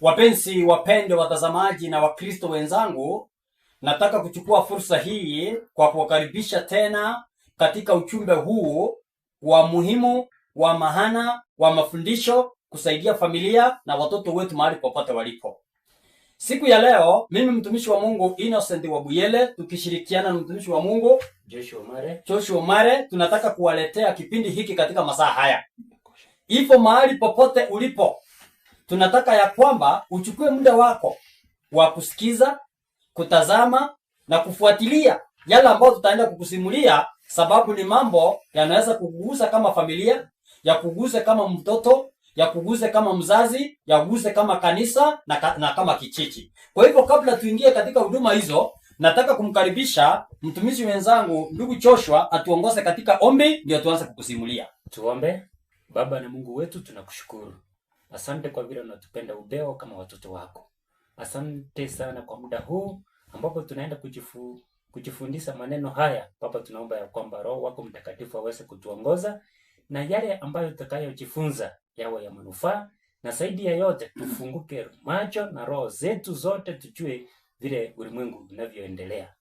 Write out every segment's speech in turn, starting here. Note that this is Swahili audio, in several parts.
Wapenzi wapendwa watazamaji na Wakristo wenzangu, nataka kuchukua fursa hii kwa kuwakaribisha tena katika ujumbe huu wa muhimu, wa maana, wa mafundisho kusaidia familia na watoto wetu mahali popote walipo. Siku ya leo mimi mtumishi wa Mungu Innocent Wabuyele tukishirikiana na mtumishi wa Mungu Joshua Omare tunataka kuwaletea kipindi hiki katika masaa haya. Ipo mahali popote ulipo, tunataka ya kwamba uchukue muda wako wa kusikiza, kutazama na kufuatilia yale ambayo tutaenda kukusimulia, sababu ni mambo yanaweza kukugusa kama familia, ya kugusa kama mtoto, ya kugusa kama mzazi, ya kugusa kama kanisa na kama kijiji. Kwa hivyo kabla tuingie katika huduma hizo, nataka kumkaribisha mtumishi wenzangu ndugu Joshua atuongoze katika ombi ndio tuanze kukusimulia. Tuombe. Baba na Mungu wetu, tunakushukuru. Asante kwa vile unatupenda ubeo kama watoto wako. Asante sana kwa muda huu ambapo tunaenda kujifundisha maneno haya. Baba, tunaomba ya kwamba Roho wako Mtakatifu aweze kutuongoza na yale ambayo tutakayojifunza yawe ya manufaa, na zaidi ya yote tufunguke macho na roho zetu zote tujue vile ulimwengu unavyoendelea.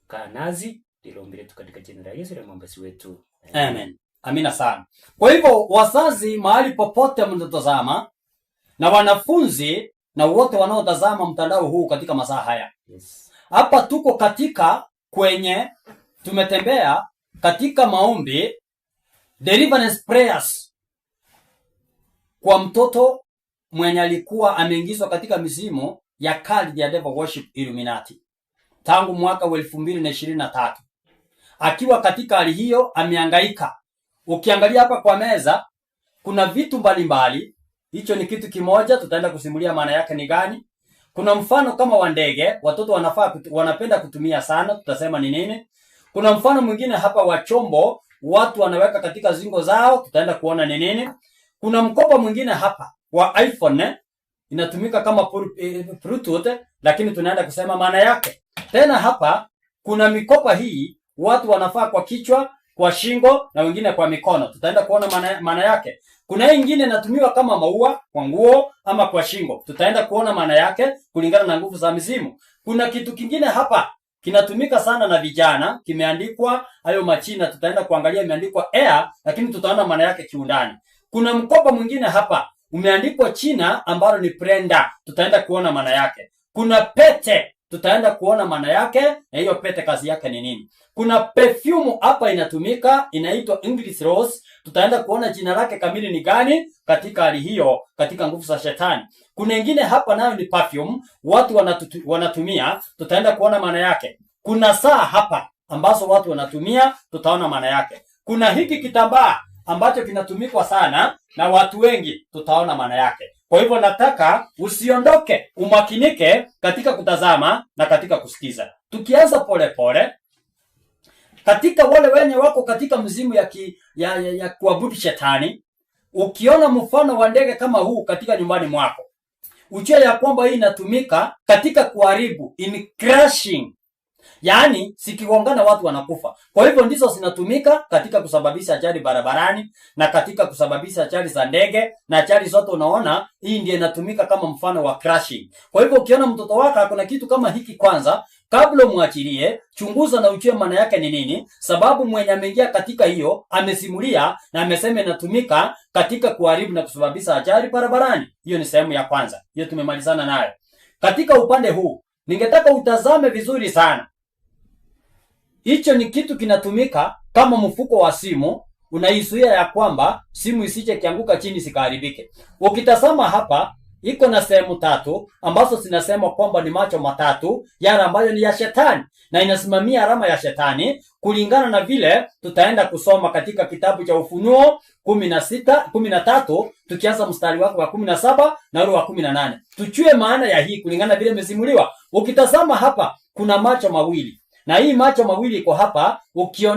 Kaa nazi, ndilo ombi letu katika jina la Yesu Mwombezi wetu. Amen. Amina sana. Kwa hivyo wazazi mahali popote mnatazama na wanafunzi na wote wanaotazama mtandao huu katika masaa haya. Yes. Hapa tuko katika tumetembea katika maombi, deliverance prayers kwa mtoto mwenye alikuwa ameingizwa katika mizimu ya cult ya Devil Worship Illuminati tangu mwaka wa 2023. Akiwa katika hali hiyo amehangaika. Ukiangalia hapa kwa meza kuna vitu mbalimbali. Hicho ni kitu kimoja, tutaenda kusimulia maana yake ni gani. Kuna mfano kama wa ndege, watoto wanapenda kutumia sana, tutasema ni nini. Kuna mfano mwingine hapa wa chombo, watu wanaweka katika zingo zao, tutaenda kuona ni nini. Kuna mkopa mwingine hapa wa iPhone, inatumika kama Bluetooth, lakini tunaenda kusema maana yake. Tena hapa kuna mikopa hii watu wanafaa kwa kichwa, kwa shingo na wengine kwa mikono. Tutaenda kuona maana yake. Kuna nyingine inatumiwa kama maua, kwa nguo ama kwa shingo. Tutaenda kuona maana yake kulingana na nguvu za mizimu. Kuna kitu kingine hapa kinatumika sana na vijana, kimeandikwa hayo machina, tutaenda kuangalia imeandikwa air, lakini tutaona maana yake kiundani. Kuna mkopa mwingine hapa umeandikwa China ambalo ni prenda, tutaenda kuona maana yake. Kuna pete, tutaenda kuona maana yake na hiyo pete kazi yake ni nini. Kuna perfume hapa inatumika, inaitwa English Rose, tutaenda kuona jina lake kamili ni gani katika hali hiyo, katika nguvu za shetani. Kuna nyingine hapa nayo ni perfume, watu wanatumia, tutaenda kuona maana yake. Kuna saa hapa ambazo watu wanatumia, tutaona maana yake. Kuna hiki kitambaa ambacho kinatumikwa sana na watu wengi, tutaona maana yake. Kwa hivyo nataka usiondoke, umakinike katika kutazama na katika kusikiza. Tukianza pole pole, katika wale wenye wako katika mzimu ya kuabudu shetani, ukiona mfano wa ndege kama huu katika nyumbani mwako, ujue ya kwamba hii inatumika katika kuharibu, in crashing. Yaani sikigongana watu wanakufa. Kwa hivyo ndizo zinatumika katika kusababisha ajali barabarani na katika kusababisha ajali za ndege na ajali zote unaona, hii ndiyo inatumika kama mfano wa crashing. Kwa hivyo ukiona mtoto wako kuna kitu kama hiki, kwanza kabla muachilie, chunguza na ujue maana yake ni nini, sababu mwenye ameingia katika hiyo amesimulia na amesema inatumika katika kuharibu na kusababisha ajali barabarani. Hiyo ni sehemu ya kwanza. Hiyo tumemalizana nayo. Katika upande huu ningetaka utazame vizuri sana. Hicho ni kitu kinatumika kama mfuko wa simu, unaizuia ya kwamba simu isije kianguka chini sikaharibike. Ukitazama hapa iko na sehemu tatu ambazo zinasema kwamba ni macho matatu yale ambayo ni ya shetani na inasimamia alama ya shetani kulingana na vile tutaenda kusoma katika kitabu cha Ufunuo 13 tukianza mstari wake wa 17 na ule wa 18. Tujue maana ya hii kulingana vile imesimuliwa. Ukitazama hapa kuna macho mawili. Na hii macho mawili iko hapa,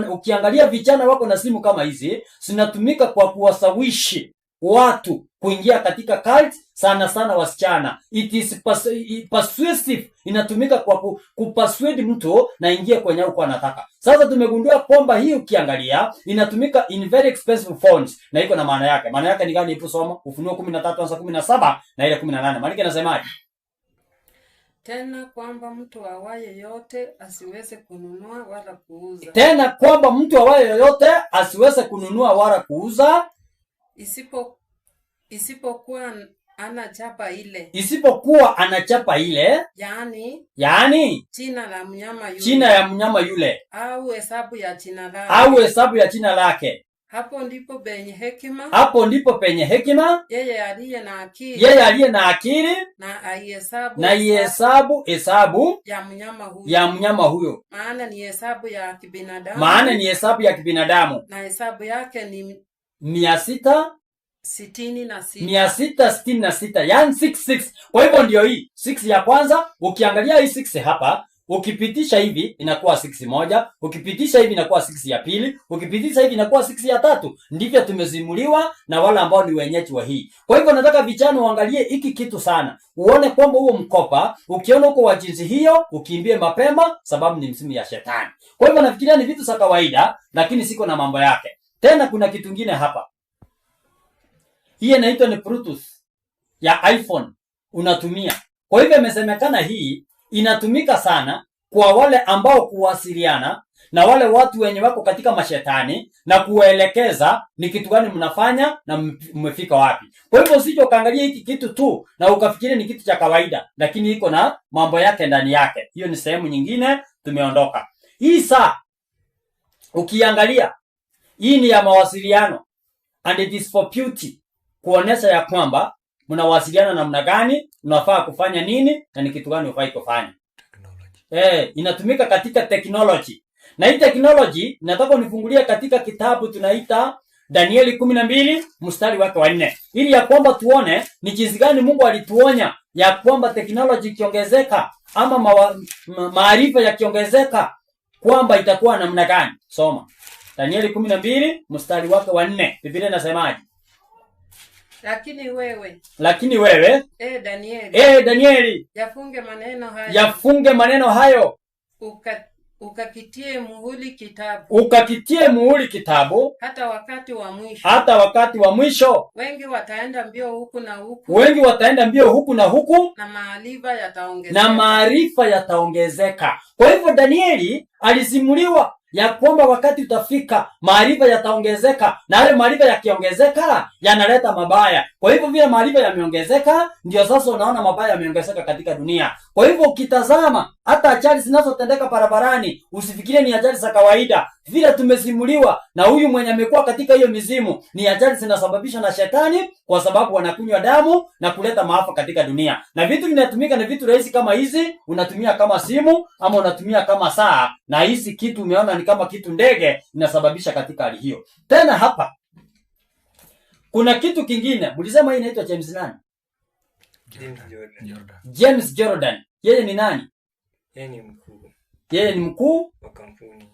ukiangalia vijana wako na simu kama hizi, zinatumika kwa kuwasawishi watu kuingia katika cult, sana sana wasichana. It is persuasive, inatumika kwa kupersuade mtu na ingie kwenye uko anataka. Sasa tumegundua kwamba hii ukiangalia inatumika in very expensive fonts na iko na maana yake. Maana yake ni gani? Ipo soma Ufunuo 13:17 na ile 18. Maana yake inasemaje? Tena kwamba mtu awaye yote asiweze kununua wala kuuza. Tena kwamba mtu awaye yote asiweze kununua wala kuuza, isipokuwa anachapa ile. Isipokuwa anachapa ile, yaani jina la mnyama yule. Jina ya mnyama yule. Au hesabu ya jina lake. Au hesabu ya jina lake. Hapo ndipo penye hekima. Hapo ndipo penye hekima. Yeye aliye na akili. Yeye aliye na akili. Na aihesabu. Na ihesabu hesabu ya mnyama huyo. Ya mnyama huyo. Maana ni hesabu ya kibinadamu. Maana ni hesabu ya kibinadamu. Na hesabu yake ni 666, yani 66. Kwa hivyo ndio hii 6 ya kwanza. Ukiangalia hii 6 hapa, ukipitisha hivi inakuwa 6 moja, ukipitisha hivi inakuwa 6 ya pili, ukipitisha hivi inakuwa 6 ya tatu. Ndivyo tumezimuliwa na wale ambao ni wenyeji wa hii. Kwa hivyo nataka vijana uangalie hiki kitu sana, uone kwamba huo mkopa ukiona uko wa jinsi hiyo, ukimbie mapema, sababu ni msimu ya shetani. Kwa hivyo nafikiria ni vitu za kawaida, lakini siko na mambo yake. Tena kuna kitu kingine hapa. Hii inaitwa ni Bluetooth ya iPhone unatumia. Kwa hivyo imesemekana hii inatumika sana kwa wale ambao kuwasiliana na wale watu wenye wako katika mashetani na kuwaelekeza ni kitu gani mnafanya na mmefika wapi. Kwa hivyo usije ukaangalia hiki kitu tu na ukafikiria ni kitu cha kawaida, lakini iko na mambo yake ndani yake. Hiyo ni sehemu nyingine, tumeondoka. Hii saa ukiangalia, hii ni ya mawasiliano and it is for beauty, kuonesha ya kwamba mnawasiliana namna gani, unafaa kufanya nini na ni kitu gani ufai kufanya. Inatumika katika technology. Na hii technology nataka unifungulie katika kitabu tunaita Danieli 12 mstari wake wa 4, ili ya kwamba tuone ni jinsi gani Mungu alituonya ya kwamba technology ikiongezeka ama maarifa yakiongezeka kwamba itakuwa namna gani. Soma Danieli 12 mstari wake wa 4. Biblia inasemaje? Lakini wewe Danieli, yafunge maneno hayo, ukakitie muhuri kitabu hata wakati wa mwisho. Wengi wataenda mbio huku na huku, na maarifa yataongezeka. Kwa hivyo Danieli alisimuliwa ya kwamba wakati utafika maarifa yataongezeka, na yale maarifa yakiongezeka yanaleta mabaya. Kwa hivyo vile maarifa yameongezeka, ndio sasa unaona mabaya yameongezeka katika dunia. Kwa hivyo ukitazama hata ajali zinazotendeka barabarani, usifikirie ni ajali za kawaida. Vile tumesimuliwa na huyu mwenye amekuwa katika hiyo mizimu, ni ajali zinasababishwa na shetani, kwa sababu wanakunywa damu na kuleta maafa katika dunia. Na vitu vinatumika ni vitu rahisi kama hizi, unatumia kama simu ama unatumia kama saa, na hizi kitu umeona ni kama kitu ndege, inasababisha katika hali hiyo. Tena hapa kuna kitu kingine, mlisema hii inaitwa James nani? James Jordan. Yeye ni nani? Yeye ni mkuu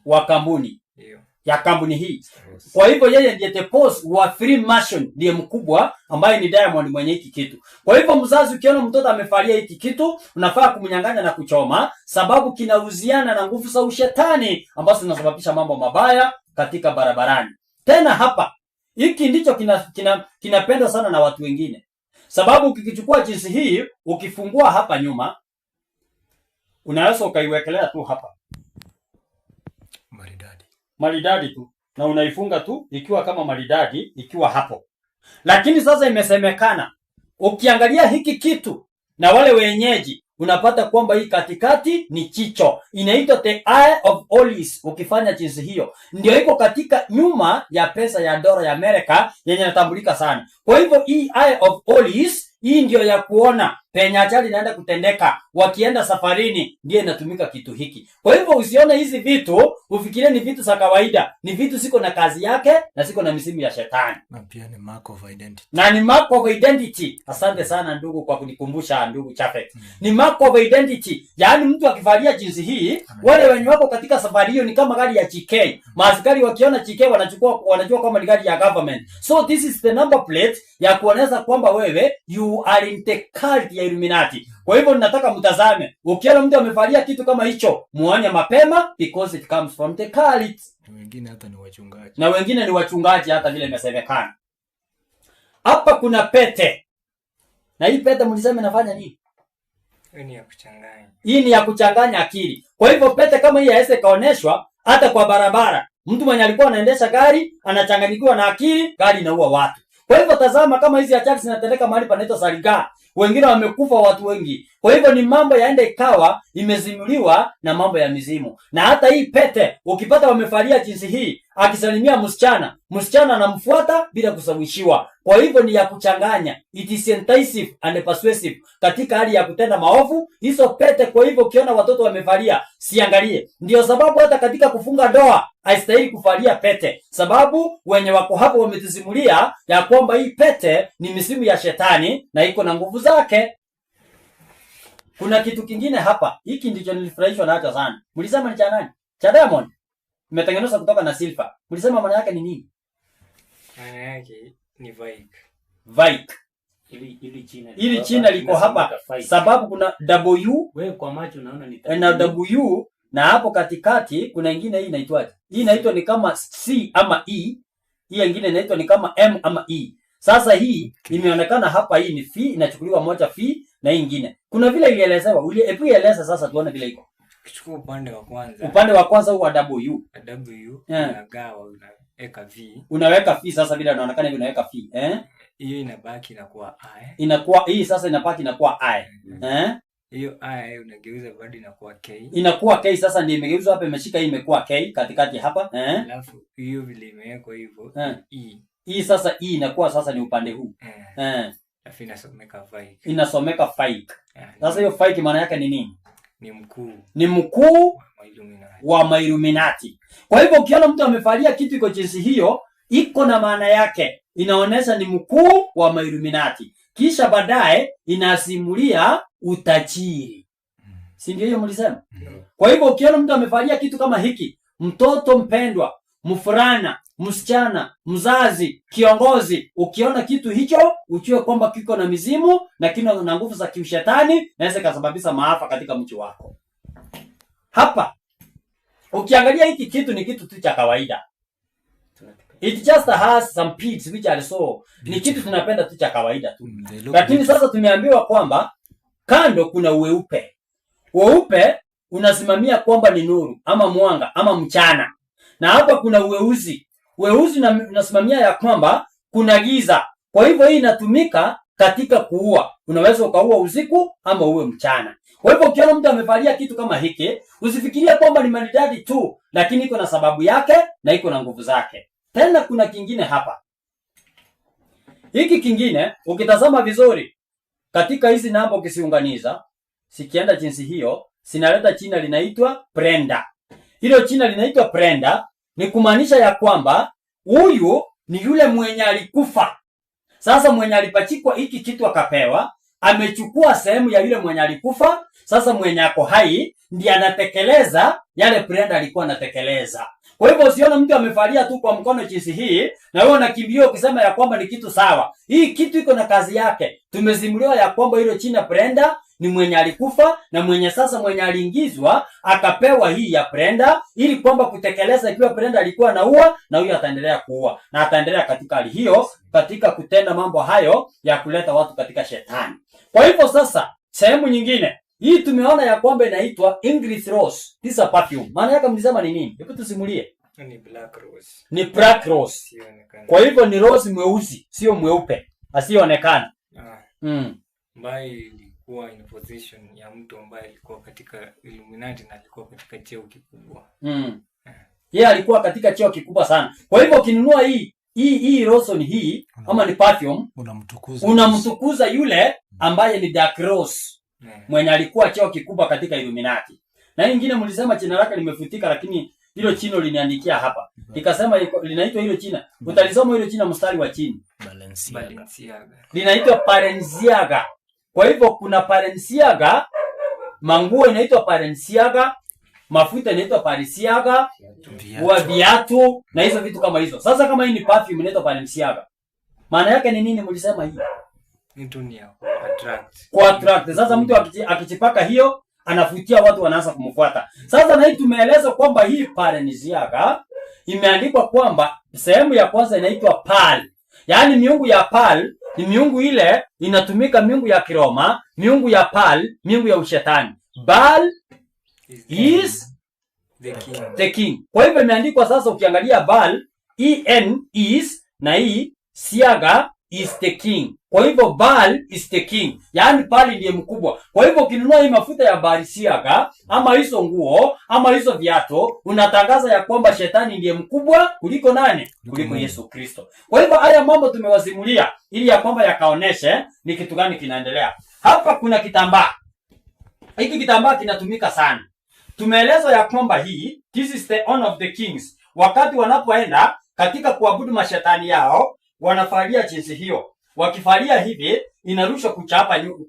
wa kampuni. Ya kampuni hii. Kwa hivyo yeye ndiye the boss wa Freemason, ndiye mkubwa ambaye ni Diamond mwenye hiki kitu. Kwa hivyo mzazi ukiona mtoto amefalia hiki kitu, unafaa kumnyang'anya na kuchoma, sababu kinauziana na nguvu za ushetani ambazo zinasababisha mambo mabaya katika barabarani. Tena hapa hiki ndicho kinapendwa sana na watu wengine, sababu ukikichukua jinsi hii, ukifungua hapa nyuma, unaweza ukaiwekelea tu hapa maridadi tu, na unaifunga tu ikiwa kama maridadi ikiwa hapo. Lakini sasa imesemekana ukiangalia hiki kitu na wale wenyeji, unapata kwamba hii katikati ni chicho, inaitwa the eye of Horus. Ukifanya jinsi hiyo, ndio iko katika nyuma ya pesa ya dola ya Amerika yenye inatambulika sana. Kwa hivyo hii eye of Horus, hii ndio ya kuona penye ajali inaenda kutendeka, wakienda safarini, ndiye inatumika kitu hiki. Kwa hivyo usione hizi vitu ufikirie ni vitu za kawaida, ni vitu ziko na kazi yake na ziko na misimu ya shetani. Na pia ni mark of identity. Na ni mark of identity. Asante sana ndugu kwa kunikumbusha ndugu Chafet. Ni mark of identity. Yaani mtu akivalia jinsi hii, wale wenye wako katika safari hiyo ni kama gari ya GK. Maaskari wakiona GK wanajua kwamba ni gari ya government. So this is the number plate ya kuonesha kwamba wewe you are in the cult ya Illuminati. Kwa hivyo ninataka mtazame, ukiona mtu amevalia kitu kama hicho, muone mapema because it comes from the cult. Na wengine hata ni wachungaji. Na wengine ni wachungaji hata vile imesemekana. Hapa kuna pete. Na hii pete mlisema inafanya nini? Hii ni ya kuchanganya. Hii ni ya kuchanganya akili. Kwa hivyo pete kama hii haiwezi kaoneshwa hata kwa barabara. Mtu mwenye alikuwa anaendesha gari anachanganyikiwa na akili, gari inaua watu. Kwa hivyo tazama kama hizi ajali zinatendeka mahali panaitwa Sariga. Wengine wamekufa watu wengi. Kwa hivyo ni mambo yaende ikawa imezimuliwa na mambo ya mizimu. Na hata hii pete ukipata wamefalia jinsi hii, akisalimia msichana anamfuata bila kusawishiwa. Kwa hivyo ni ya kuchanganya. It is enticing and persuasive katika hali ya kutenda maovu. Hizo pete kwa hivyo ukiona watoto wamefalia, siangalie. Ndio sababu hata katika kufunga ndoa haistahili kufalia pete. Sababu wenye wako hapo wametusimulia ya kwamba hii pete ni misimu ya shetani na iko na nguvu zake. Kuna kitu kingine hapa. Hiki ndicho nilifurahishwa nacho sana. Mlisema ni cha nani? Cha Diamond. Imetengenezwa kutoka na silver. Mlisema maana yake ni nini? Maana yake ni Vike. Vike. Ili China liko hapa sababu kuna W. Wewe kwa macho unaona ni na W na hapo katikati kuna ingine hii inaitwaje? Hii inaitwa ni kama C ama E. Hii nyingine inaitwa ni kama M ama E. Sasa hii imeonekana hapa, hii ni fee, inachukuliwa moja fee na hii nyingine. Kuna vile ilielezewa, eleza sasa tuone vile iko. Kichukua upande wa kwanza. Upande wa kwanza huwa W. Unagawa unaweka V. Unaweka fee sasa vile inaonekana hivi unaweka fee, Hiyo inabaki inakuwa I. Inakuwa hii sasa inabaki inakuwa I. Hiyo I unageuza bado inakuwa K. Inakuwa K sasa ndio imegeuzwa hapa, imeshika hii imekuwa K katikati hapa, Alafu hiyo vile imewekwa hivyo E. Hii sasa hii inakuwa sasa ni upande huu. Alafu inasomeka Vike. Inasomeka Vike. Sasa hiyo Vike maana yake ni nini? Ni mkuu wa Illuminati. Kwa hivyo ukiona mtu amevalia kitu iko jinsi hiyo, iko na maana yake. Inaonesha ni mkuu wa Illuminati. Kisha baadaye inasimulia utajiri. Si ndio hiyo mlisema? Kwa hivyo ukiona mtu amevalia kitu kama hiki, mtoto mpendwa, mfurana, msichana, mzazi, kiongozi, ukiona kitu hicho, ujue kwamba kiko na mizimu na kina na nguvu za kiushetani, naweza kusababisha maafa katika mji wako. Hapa ukiangalia hiki kitu ni kitu tu cha kawaida. It just has some pits which are so, ni kitu tunapenda tu cha kawaida tu. Lakini sasa tumeambiwa kwamba kando kuna weupe. Weupe unasimamia kwamba ni nuru ama mwanga ama mchana. Na hapa kuna weusi. Weusi unasimamia ya kwamba kuna giza. Kwa hivyo hii inatumika katika kuua. Unaweza ukaua usiku ama uwe mchana. Kwa hivyo ukiona mtu amevalia kitu kama hiki, usifikirie kwamba ni maridadi tu, lakini iko na sababu yake na iko na nguvu zake. Tena kuna kingine hapa. Hiki kingine ukitazama vizuri katika hizi namba ukisiunganiza, sikienda jinsi hiyo, sinaleta jina linaitwa Brenda. Hilo jina linaitwa Brenda ni kumaanisha ya kwamba huyu ni yule mwenye alikufa. Sasa mwenye alipachikwa hiki kitu akapewa, amechukua sehemu ya yule mwenye alikufa. Sasa mwenye ako hai ndiye anatekeleza yale Brenda alikuwa anatekeleza. Kwa hivyo usione mtu amevalia tu kwa mkono jinsi hii na wewe unakimbia ukisema ya kwamba ni kitu sawa. Hii kitu iko na kazi yake. Tumezimuliwa ya kwamba hilo china Brenda ni mwenye alikufa na mwenye aliingizwa akapewa hii ya Brenda ili kwamba kutekeleza ikiwa Brenda alikuwa anaua na huyu ataendelea kuua na ataendelea katika hali hiyo katika kutenda mambo hayo ya kuleta watu katika shetani. Kwa hivyo sasa sehemu nyingine hii tumeona ya kwamba inaitwa English Rose. This a perfume. Maana yake mlisema ni nini? Hebu tusimulie. Ni black rose. Ni black rose. Kwa hivyo ni rose mweusi, sio mweupe. Asionekana. Ambaye ilikuwa in position ya mtu ambaye alikuwa katika Illuminati na alikuwa katika cheo kikubwa. Yeye alikuwa katika cheo kikubwa sana. Kwa hivyo ukinunua hii rose ni hii ama ni perfume, unamtukuza yule ambaye ni Dark Rose mwenye alikuwa cheo kikubwa katika Illuminati. Na nyingine mlisema jina lake limefutika, lakini hilo chino liniandikia hapa. Nikasema linaitwa hilo jina. Utalisoma hilo jina mstari wa chini. Balenciaga. Linaitwa Balenciaga. Kwa hivyo kuna Balenciaga, manguo inaitwa Balenciaga, mafuta inaitwa Balenciaga, viatu na hizo vitu kama hizo. Sasa kama hii ni perfume inaitwa Balenciaga, maana yake ni nini mlisema hii? Ni dunia kwa attract. Sasa mtu akichipaka hiyo anafutia watu wanaanza kumfuata. Sasa na hii tumeeleza kwamba hii Balenciaga imeandikwa kwamba sehemu ya kwanza inaitwa Pal. Yaani miungu ya Pal ni miungu ile inatumika, miungu ya Kiroma, miungu ya Pal, miungu ya ushetani. Baal is the king. Kwa hivyo imeandikwa sasa, ukiangalia Baal en is na hii Siaga is the king. Kwa hivyo Baal is the king. Yaani Baal ndiye mkubwa. Kwa hivyo ukinunua hii mafuta ya Balenciaga ama hizo nguo ama hizo viatu, unatangaza ya kwamba shetani ndiye mkubwa kuliko nani? Kuliko Yesu Kristo. Kwa hivyo haya mambo tumewasimulia ili ya kwamba yakaoneshe ni kitu gani kinaendelea. Hapa kuna kitambaa. Hiki kitambaa kinatumika sana. Tumeeleza ya kwamba this is the honor of the kings. Wakati wanapoenda katika kuabudu mashetani yao, wanafalia jinsi hiyo. Wakifalia hivi, inarushwa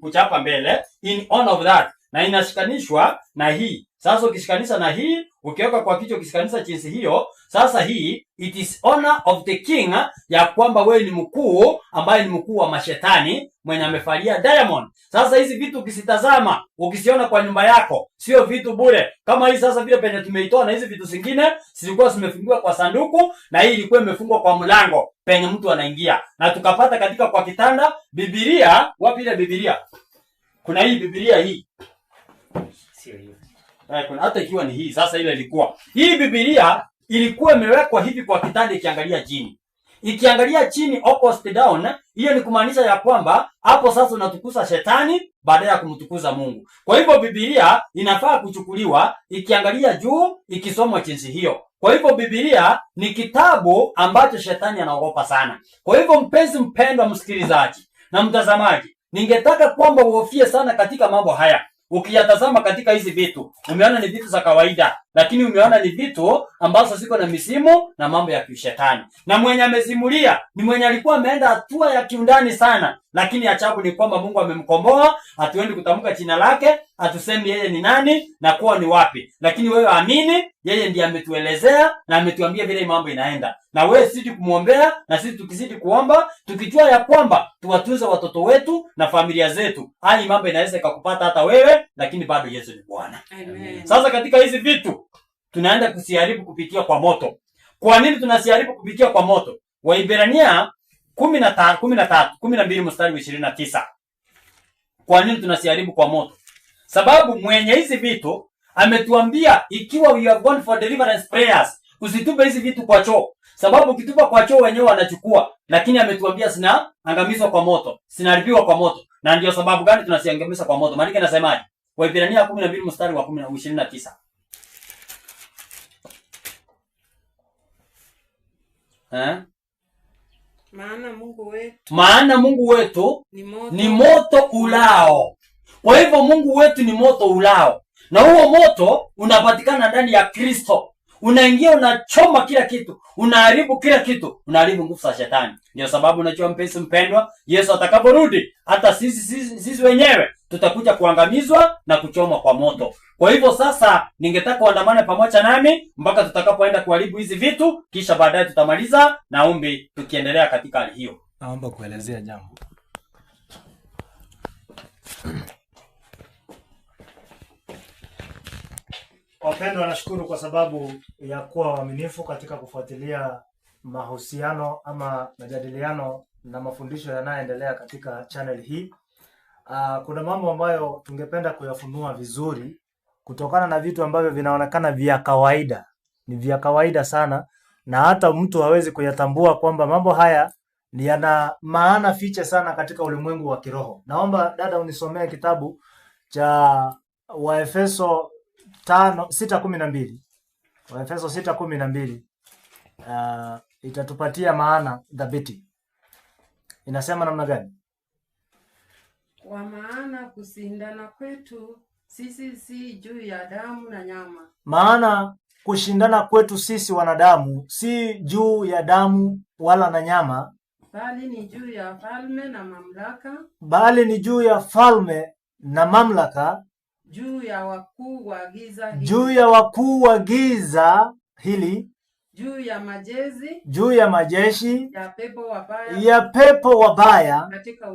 kuchapa mbele in honor of that, na inashikanishwa na hii. Sasa ukishikanisha na hii, ukiweka kwa kichwa ukishikanisha jinsi hiyo, sasa hii it is honor of the king, ya kwamba wewe ni mkuu ambaye ni mkuu wa mashetani mwenye amefalia diamond. Sasa hizi vitu ukisitazama, ukisiona kwa nyumba yako, sio vitu bure. Kama hii sasa vile penye tumeitoa, na hizi vitu zingine zilikuwa zimefungiwa kwa sanduku, na hii ilikuwa imefungwa kwa mlango penye mtu anaingia. Na tukapata katika kwa kitanda Biblia. Wapi ile Biblia? Kuna hii Biblia hii. Sio hiyo. Kuna hata ikiwa ni hii sasa, ile ilikuwa. Hii Biblia ilikuwa imewekwa hivi kwa kitanda ikiangalia chini. Ikiangalia chini opposite down, hiyo ni kumaanisha ya kwamba hapo sasa unatukuza shetani baada ya kumtukuza Mungu. Kwa hivyo Biblia inafaa kuchukuliwa ikiangalia juu, ikisomwa jinsi hiyo. Kwa hivyo Biblia ni kitabu ambacho shetani anaogopa sana. Kwa hivyo mpenzi mpendwa msikilizaji na mtazamaji, ningetaka kwamba uofie sana katika mambo haya. Ukiyatazama katika hizi vitu, umeona ni vitu za kawaida, lakini umeona ni vitu ambazo ziko na misimu na mambo ya kishetani. Na mwenye amesimulia ni mwenye alikuwa ameenda hatua ya kiundani sana, lakini achabu ni kwamba Mungu amemkomboa. Hatuendi kutamka jina lake, hatusemi yeye ni nani na kuwa ni wapi, lakini wewe amini, yeye ndiye ametuelezea na ametuambia vile mambo inaenda. Na wewe sisi kumuombea, na sisi tukizidi kuomba, tukijua ya kwamba tuwatunze watoto wetu na familia zetu, haya mambo inaweza kukupata hata wewe, lakini bado Yesu ni Bwana. Amen. Sasa katika hizi vitu tunaenda kusiharibu kupitia kwa moto. Kwa nini tunasiharibu kupitia kwa moto? Waibrania 12 mstari wa 29. Kwa nini tunasiharibu kwa moto? Sababu mwenye hizi vitu ametuambia, ikiwa we have gone for deliverance prayers, usitupe hizi vitu kwa choo. Sababu ukitupa kwa choo wenyewe wanachukua, lakini ametuambia sina angamizwa kwa moto, sinaharibiwa kwa moto. Na ndio sababu gani tunasiangamiza kwa moto? Maana inasemaje? Waibrania 12 mstari wa 29. Maana Mungu wetu ni moto ulao. Kwa hivyo Mungu wetu ni moto ulao. Na huo moto unapatikana ndani ya Kristo. Unaingia, unachoma kila kitu, unaharibu kila kitu, unaharibu nguvu za shetani. Ndio sababu unajua mpenzi mpendwa, Yesu atakaporudi, hata sisi wenyewe tutakuja kuangamizwa na kuchomwa kwa moto. Kwa hivyo sasa ningetaka uandamane pamoja nami mpaka tutakapoenda kuharibu hizi vitu, kisha baadaye tutamaliza na ombi tukiendelea katika hali hiyo. Naomba kuelezea jambo. Wapendwa, nashukuru kwa sababu ya kuwa waaminifu katika kufuatilia mahusiano ama majadiliano na mafundisho yanayoendelea katika channel hii. Kuna mambo ambayo tungependa kuyafunua vizuri kutokana na vitu ambavyo vinaonekana vya kawaida. Ni vya kawaida sana na hata mtu hawezi kuyatambua kwamba mambo haya ni yana maana fiche sana katika ulimwengu wa kiroho. Naomba dada unisomee kitabu cha Waefeso 6:12. Waefeso 6:12. Itatupatia maana dhabiti. Inasema namna gani? Kwa maana kushindana kwetu sisi si juu ya damu na nyama, Maana kushindana kwetu sisi wanadamu si juu ya damu wala na nyama, bali ni juu ya falme na mamlaka, bali ni juu ya falme na mamlaka, juu ya wakuu wa giza hili, juu ya wakuu wa giza hili, juu ya majezi juu ya majeshi ya pepo wabaya katika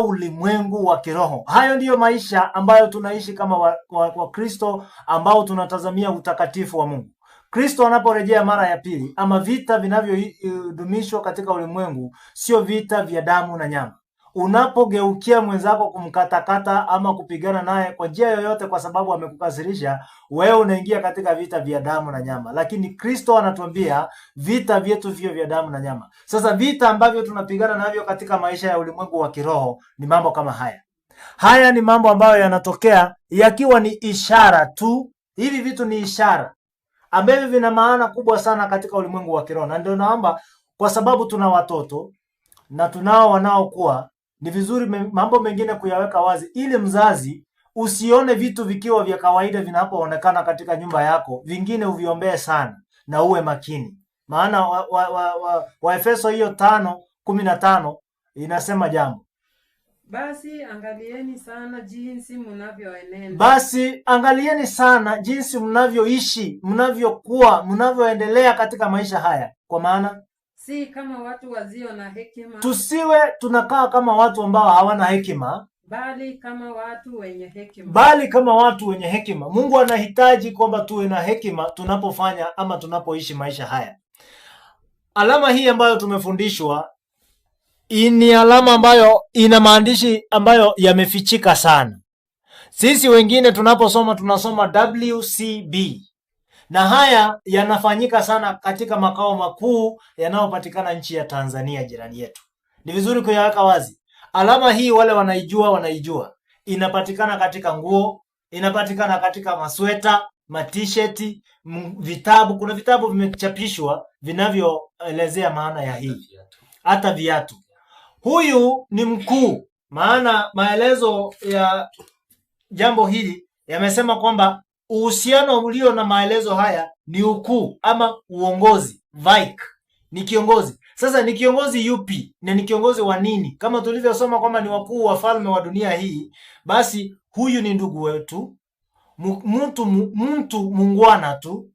ulimwengu wa kiroho. Hayo ndiyo maisha ambayo tunaishi kama Wakristo ambao tunatazamia utakatifu wa Mungu. Kristo anaporejea mara ya pili, ama vita vinavyodumishwa katika ulimwengu sio vita vya damu na nyama. Unapogeukia mwenzako kumkatakata ama kupigana naye kwa njia yoyote kwa sababu amekukasirisha, wewe unaingia katika vita vya damu na nyama. Lakini Kristo anatuambia vita vyetu vio vya damu na nyama. Sasa vita ambavyo tunapigana navyo katika maisha ya ulimwengu wa kiroho ni mambo kama haya. Haya ni mambo ambayo yanatokea yakiwa ni ishara tu. Hivi vitu ni ishara ambavyo vina maana kubwa sana katika ulimwengu wa kiroho. Na ndio naomba, kwa sababu tuna watoto na tunao wanaokuwa, ni vizuri mambo mengine kuyaweka wazi, ili mzazi usione vitu vikiwa vya kawaida vinapoonekana katika nyumba yako, vingine uviombee sana na uwe makini. Maana Waefeso hiyo 5:15 inasema jambo. Basi angalieni sana jinsi mnavyoenenda. Basi angalieni sana jinsi mnavyoishi, mnavyokuwa, mnavyoendelea katika maisha haya. Kwa maana si kama watu wasio na hekima, tusiwe tunakaa kama watu ambao hawana hekima, bali kama watu wenye hekima. Bali kama watu wenye hekima. Mungu anahitaji kwamba tuwe na hekima tunapofanya ama tunapoishi maisha haya. Alama hii ambayo tumefundishwa ni alama ambayo ina maandishi ambayo yamefichika sana. Sisi wengine tunaposoma tunasoma WCB. Na haya yanafanyika sana katika makao makuu yanayopatikana nchi ya Tanzania, jirani yetu. Ni vizuri kuyaweka wazi. Alama hii wale wanaijua. Inapatikana katika nguo, inapatikana katika masweta, matisheti, vitabu. Kuna vitabu vimechapishwa vinavyoelezea maana ya hii. Hata viatu. Huyu ni mkuu. Maana maelezo ya jambo hili yamesema kwamba uhusiano ulio na maelezo haya ni ukuu ama uongozi. Vice ni kiongozi. Sasa ni kiongozi yupi na ni kiongozi wa nini? Kama tulivyosoma kwamba ni wakuu wa falme wa dunia hii, basi huyu ni ndugu wetu, mtu mungwana tu,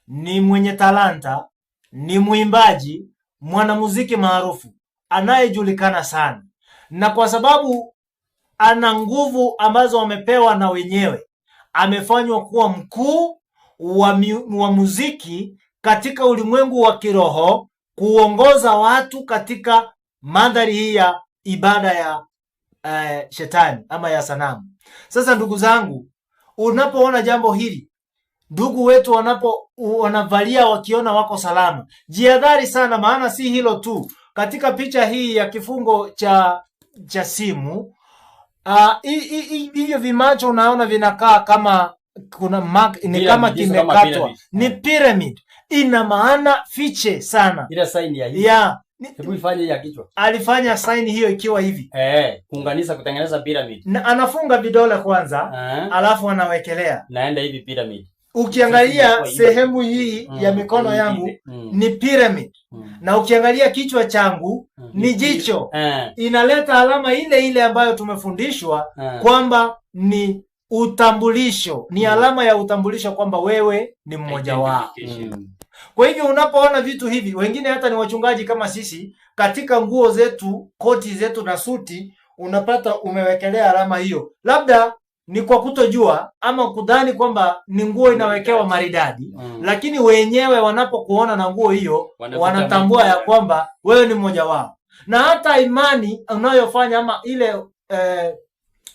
ni mwenye talanta, ni mwimbaji, mwanamuziki maarufu, anayejulikana sana. Na kwa sababu ana nguvu ambazo wamepewa na wenyewe, amefanywa kuwa mkuu wa muziki katika ulimwengu wa kiroho, kuongoza watu katika mandhari hii ya ibada ya shetani ama ya sanamu. Sasa ndugu zangu, unapoona jambo hili, ndugu wetu wanavalia wakiona wako salama, jihadhari sana. Maana si hilo tu, katika picha hii ya kifungo cha simu, hivyo vimacho unaona vinakaa kama kuna mark, ni kama kimekatwa, ni pyramid. Ina maana fiche sana. Ile sign ya hivi. Yeah. Hebu ifanye ya kichwa. Alifanya sign hiyo ikiwa hivi. Kuunganisha, kutengeneza pyramid. Na anafunga vidole kwanza, alafu anawekelea. Naenda hivi pyramid. Ukiangalia sehemu hii ya mikono yangu ni pyramid. Na ukiangalia kichwa changu ni jicho. Inaleta alama ile ile ambayo tumefundishwa kwamba ni utambulisho. Ni alama ya utambulisho kwamba wewe ni mmoja wao. Kwa hivyo unapoona vitu hivi, wengine hata ni wachungaji kama sisi, katika nguo zetu, koti zetu na suti, unapata umewekelea alama hiyo. Labda ni kwa kutojua ama kudhani kwamba ni nguo inawekewa maridadi, lakini wenyewe wanapokuona na nguo hiyo wanatambua ya kwamba wewe ni mmoja wao. Na hata imani unayofanya ama ile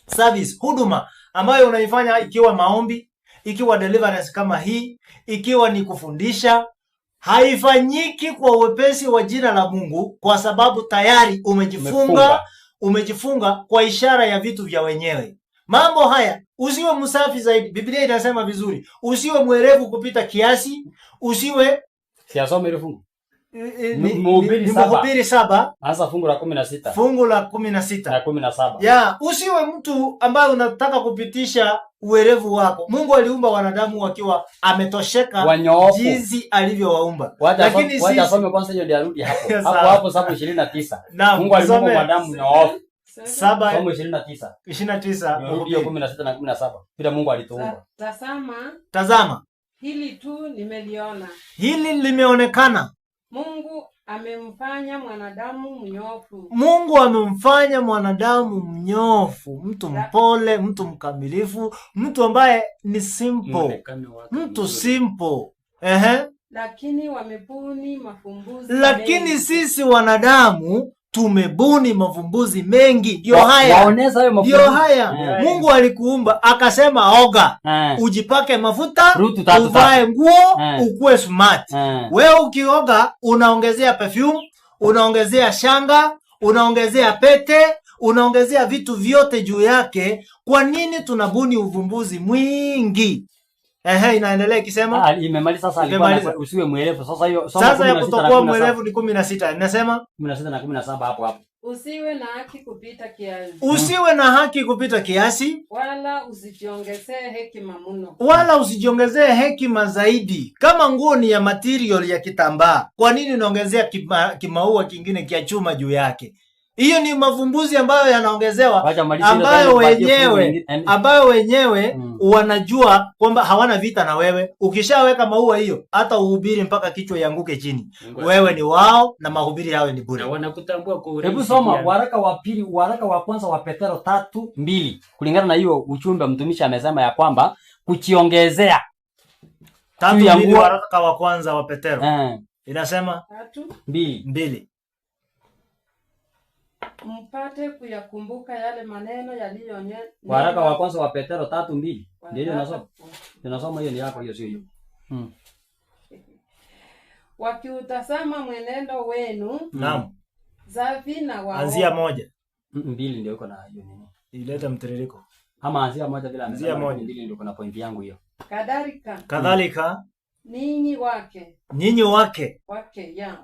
service, huduma ambayo unaifanya, ikiwa maombi, ikiwa deliverance kama hii, ikiwa ni kufundisha, haifanyiki kwa uwepesi wa jina la Mungu, kwa sababu tayari umejifunga kwa ishara ya vitu vya wenyewe. Mambo haya, usiwe msafi zaidi. Biblia inasema vizuri, usiwe mwerevu kupita kiasi, usiwe siasome ile fungu. Mhubiri saba. Mhubiri 7 Hasa fungu la 16 fungu la na 16. 17. Ya, usiwe mtu ambaye unataka kupitisha uwerevu wako. Mungu aliumba wanadamu wakiwa ametosheka Wanyoofu. jinsi alivyowaumba. Lakini sisi asome kwanza hiyo ndio arudi hapo. Sawa. Hapo Samu 29. Naam, Mungu aliumba tusome wanadamu mnyoofu. 7 Samu 29. 29 Hiyo 16 na 17. Bila Mungu alituumba. Tazama, hili tu nimeliona, hili limeonekana. Mungu amemfanya mwanadamu mnyofu. Mungu amemfanya mwanadamu mnyofu, mtu mpole, mtu mkamilifu, mtu ambaye ni simple, Muonekano wake mtu mzuri. simple. Lakini wamebuni mafumbuzi Lakini mengi. sisi wanadamu tumebuni mavumbuzi mengi. Ndio haya, Waoneza hayo mafungu. ndio haya. Yeah. Mungu alikuumba akasema oga, ujipake mafuta, Rutu tatu uvae nguo, Eh. ukuwe smart. Wewe ukioga unaongezea perfume, unaongezea shanga, unaongezea pete, unaongezea vitu vyote juu yake. Kwa nini tunabuni uvumbuzi mwingi? Inaendelea ikisema Imemaliza sasa, Imemaliza. alikuwa usiwe mwerevu. Sasa hiyo sasa ya kutokuwa mwerevu ni 16. Inasema 16 na 17 hapo. Usiwe na haki kupita kiasi, usiwe na haki kupita kiasi, wala usijiongezee hekima mno. wala usijiongezee hekima zaidi. Kama nguo ni ya material ya kitambaa, kwa nini unaongezea kimaua kingine kia chuma juu yake? Hiyo ni mavumbuzi ambayo yanaongezewa, ambayo wenyewe wanajua kwamba hawana vita na wewe. Ukishaweka maua hiyo, hata uhubiri mpaka kichwa ianguke chini, wewe ni wao na mahubiri yao ni bure. Na wanakutambua kwa urahisi. Hebu soma pia. waraka wa kwanza wa Petero 3:2. Kulingana na hiyo uchumbe mtumishi amesema ya kwamba kuchiongezea 3:2 waraka wa kwanza wa Petero. Inasema 3:2 mpate kuyakumbuka yale maneno yaliyonena. Waraka wa kwanza wa Petero 3:2. Ndio nasoma. Tunasoma hiyo ni yako, hiyo sio hiyo. Wakiutazama mwenendo wenu. Naam. Safi na wao. Anzia 1. 2 ndio iko na hiyo nini? Ileta mtiririko. Ama anzia 1 bila anzia 1. 2 ndio kuna point yangu hiyo. Kadhalika ninyi wake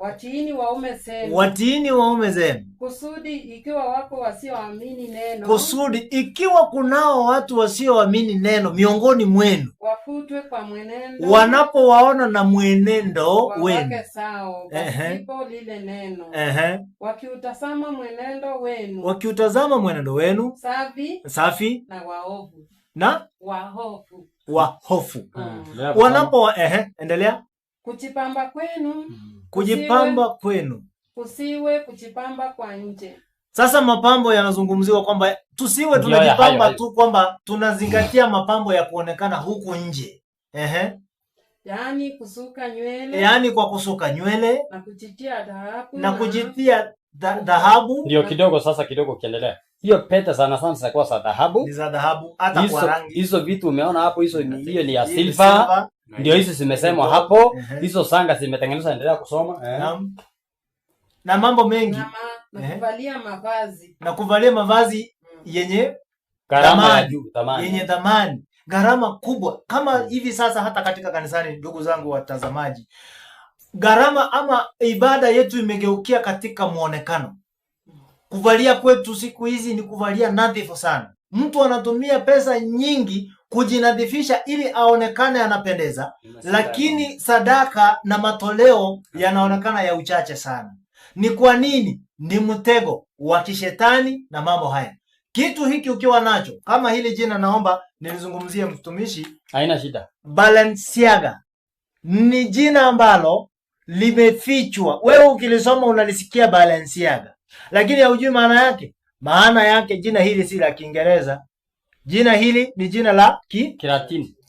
watiini waume zenu. Watiini waume zenu. Kusudi ikiwa wako wasioamini neno. Kusudi ikiwa kunao watu wasioamini neno miongoni mwenu. Wafutwe kwa mwenendo. Wanapowaona na mwenendo wenu. Wake sao. Pasipo lile neno. Wakiutazama mwenendo wenu. Wakiutazama mwenendo wenu. Safi. Na waovu. Na wahofu. Wahofu. Wanapo endelea. Kujipamba kwenu. Kujipamba kwenu. Kusiwe kujipamba kwa nje. Sasa mapambo yanazungumziwa kwamba tusiwe tunajipamba tu kwamba tunazingatia mapambo ya kuonekana huku nje. Yaani kusuka nywele. Yaani kwa kusuka nywele. Na kujitia dhahabu. Na kujitia dhahabu. Ndio kidogo sasa, kidogo kiendelea. Hiyo pete sana sana zitakuwa za dhahabu. Ni za dhahabu hata kwa rangi. Hizo vitu umeona hapo, hiyo ni ya silver. Ndio hizo zimesemwa hapo. Hizo sanga zimetengenezwa, endelea kusoma. Na mambo mengi. Na kuvalia mavazi. Na kuvalia mavazi yenye gharama ya juu, thamani. Yenye thamani, gharama kubwa. Kama hivi sasa hata katika kanisani, ndugu zangu watazamaji, gharama ama ibada yetu imegeukia katika muonekano. Kuvalia kwetu siku hizi ni kuvalia nadhifu sana. Mtu anatumia pesa nyingi kujinadhifisha ili aonekane anapendeza, lakini sadaka na matoleo yanaonekana ya uchache sana. Ni kwa nini? Ni mtego wa kishetani na mambo haya. Kitu hiki ukiwa nacho, kama hili jina naomba nilizungumzie mtumishi, haina shida. Balenciaga ni jina ambalo limefichwa. Wewe ukilisoma unalisikia Balenciaga, lakini haujui maana yake. Maana yake jina hili si la Kiingereza. Jina hili ni jina la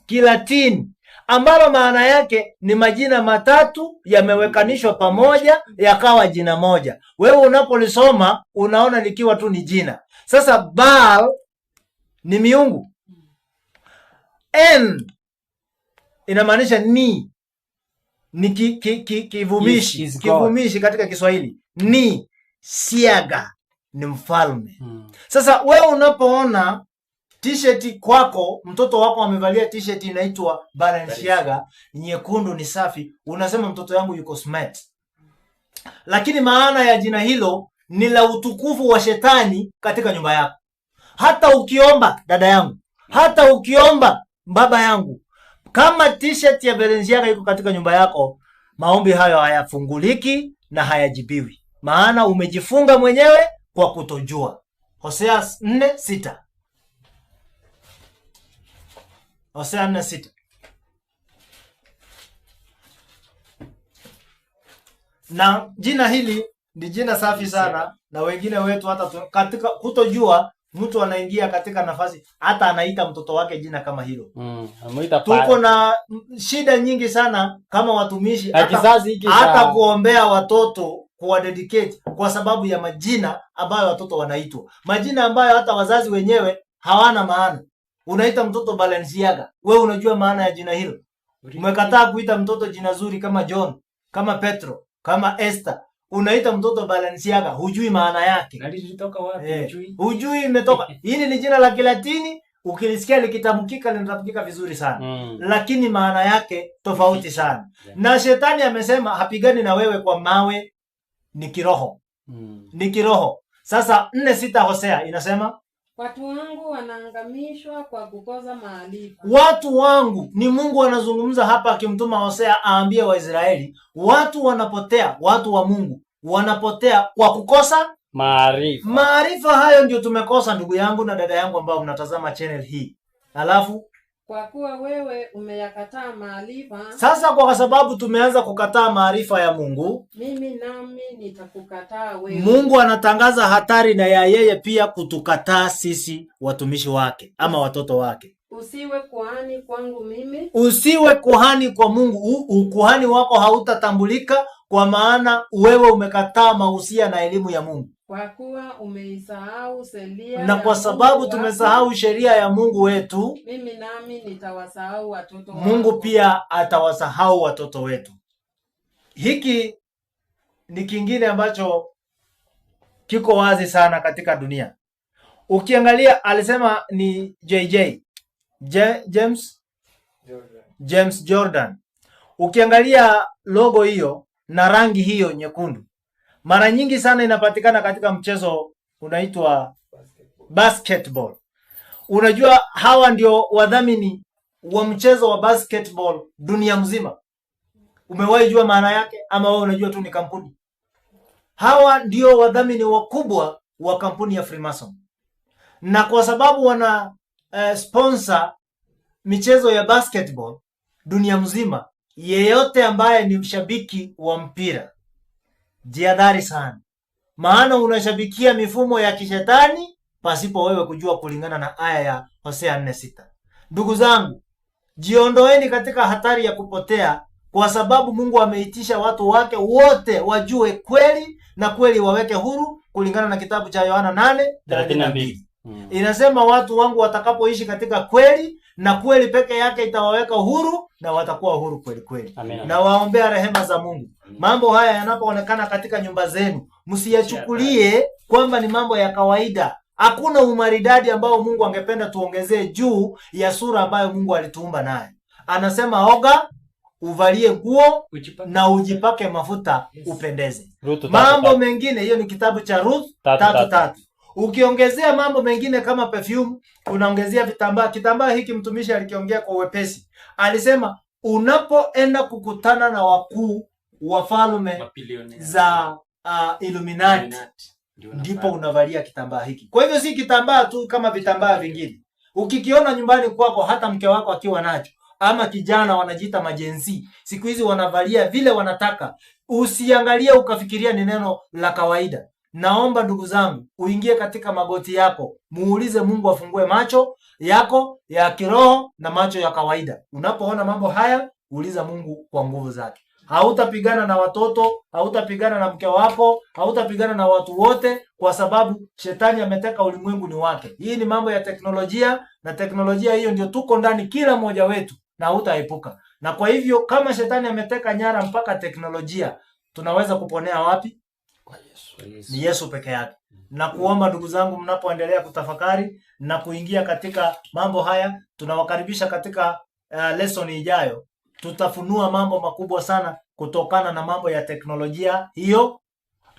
Kilatini ambalo maana yake ni majina matatu yamewekanishwa pamoja yakawa jina moja. Wewe unapolisoma unaona likiwa tu ni jina. Sasa Baal ni miungu. N inamaanisha ni kivumishi. Kivumishi katika Kiswahili. Ni siaga ni mfalme. Sasa wewe unapoona t-shirt kwako, mtoto wako amevalia t-shirt inaitwa Balenciaga, nyekundu ni safi, unasema mtoto yangu yuko smart. lakini maana ya jina hilo ni la utukufu wa shetani katika nyumba yako. Hata ukiomba dada yangu, hata ukiomba baba yangu, kama t-shirt ya Balenciaga iko katika nyumba yako, maombi hayo hayafunguliki na hayajibiwi, maana umejifunga mwenyewe kwa kutojua. Hosea 4:6. Hosea 4:6. Na jina hili ni jina safi sana, na wengine wetu hata katika kutojua mtu anaingia katika nafasi hata anaita mtoto wake jina kama hilo. Tuko na shida nyingi sana kama watumishi, hata kuombea watoto, kuwa dedicate kwa sababu ya majina ambayo watoto wanaitwa, majina ambayo hata wazazi wenyewe hawana maana. Unaita mtoto Balenciaga, wewe unajua maana ya jina hilo? Umekataa kuita mtoto jina zuri kama John, kama Petro, kama Esther. Unaita mtoto Balenciaga, hujui maana yake. Na lilitoka wapi? Hujui imetoka. Hili ni jina la Kilatini, ukilisikia likitamkika linatamkika vizuri sana. Lakini maana yake tofauti sana. Na shetani amesema hapigani na wewe kwa mawe, ni kiroho. Ni kiroho. Sasa 4:6 Hosea inasema, watu wangu wanaangamishwa kwa kukosa maarifa. Watu wangu, ni Mungu anazungumza hapa akimtuma Hosea aambie Waisraeli, watu wanapotea, watu wa Mungu wanapotea kwa kukosa maarifa. Maarifa hayo ndio tumekosa, ndugu yangu na dada yangu ambao mnatazama channel hii. Alafu kwa kuwa wewe umeyakataa maarifa, sasa kwa sababu tumeanza kukataa maarifa ya Mungu, mimi nami nitakukataa wewe. Mungu anatangaza hatari na ya yeye pia kutukataa sisi watumishi wake ama watoto wake. Usiwe kuhani kwangu mimi. Usiwe kuhani kwa Mungu. Ukuhani wako hautatambulika kwa maana wewe umekataa mahusia na elimu ya Mungu. Kwa kuwa umeisahau sheria, na kwa sababu tumesahau sheria ya Mungu wetu, mimi nami nitawasahau watoto wako. Mungu pia atawasahau watoto wetu. Hiki ni kingine ambacho kiko wazi sana katika dunia. Ukiangalia alisema ni James Jordan. Ukiangalia logo hiyo na rangi hiyo nyekundu, mara nyingi sana inapatikana katika mchezo unaitwa basketball. Unajua hawa ndio wadhamini wa mchezo wa basketball dunia mzima. Umewahi jua maana yake ama wewe unajua tu ni kampuni? Hawa ndio wadhamini wakubwa wa kampuni ya Freemason. Na kwa sababu wana sponsor michezo ya basketball dunia mzima, yeyote ambaye ni mshabiki wa mpira, jihadhari sana. Maana unashabikia mifumo ya kishetani pasipo wewe kujua, kulingana na aya ya Hosea 4:6. Ndugu zangu, jiondoeni katika hatari ya kupotea, kwa sababu Mungu ameitisha watu wake wote wajue kweli na kweli waweke huru, kulingana na kitabu cha Yohana 8:32. Inasema watu wangu watakapoishi katika kweli, na kweli peke yake itawaweka huru, na watakuwa huru kweli kweli. Na waombea rehema za Mungu. Mambo haya yanapoonekana katika nyumba zenu, msiyachukulie kwamba ni mambo ya kawaida. Hakuna umaridadi ambao Mungu angependa tuongezee juu ya sura ambayo Mungu alituumba naye. Anasema oga, uvalie nguo na ujipake mafuta upendeze. Mambo mengine, hiyo ni kitabu cha Ruth 3:3. Ukiongezea mambo mengine kama perfume, unaongezea vitambaa. Kitambaa hiki mtumishi alikiongea kwa uwepesi. Alisema unapoenda kukutana na wakuu wa falme za Illuminati, ndipo unavalia kitambaa hiki. Kwa hivyo si kitambaa tu kama vitambaa vingine. Ukikiona nyumbani kwako, hata mke wako akiwa nacho, ama kijana wanajiita majenzi, siku hizi wanavalia vile wanataka, usiangalie ukafikiria ni neno la kawaida. Naomba ndugu zangu, uingie katika magoti yako, muulize Mungu afungue macho yako ya kiroho na macho ya kawaida. Unapoona mambo haya, uliza Mungu kwa nguvu zake. Hautapigana na watoto, hautapigana na mke wako, hautapigana na watu wote, kwa sababu shetani ameteka ulimwengu ni wake. Hii ni mambo ya teknolojia, na teknolojia hiyo ndio tuko ndani kila mmoja wetu, na hautaepuka. Na kwa hivyo kama shetani ameteka nyara mpaka teknolojia, tunaweza kuponea wapi? Kwa Yesu. Ni Yesu peke yake. Na kuomba ndugu zangu, mnapoendelea kutafakari na kuingia katika mambo haya, tunawakaribisha katika lesson ijayo. Tutafunua mambo makubwa sana kutokana na mambo ya teknolojia hiyo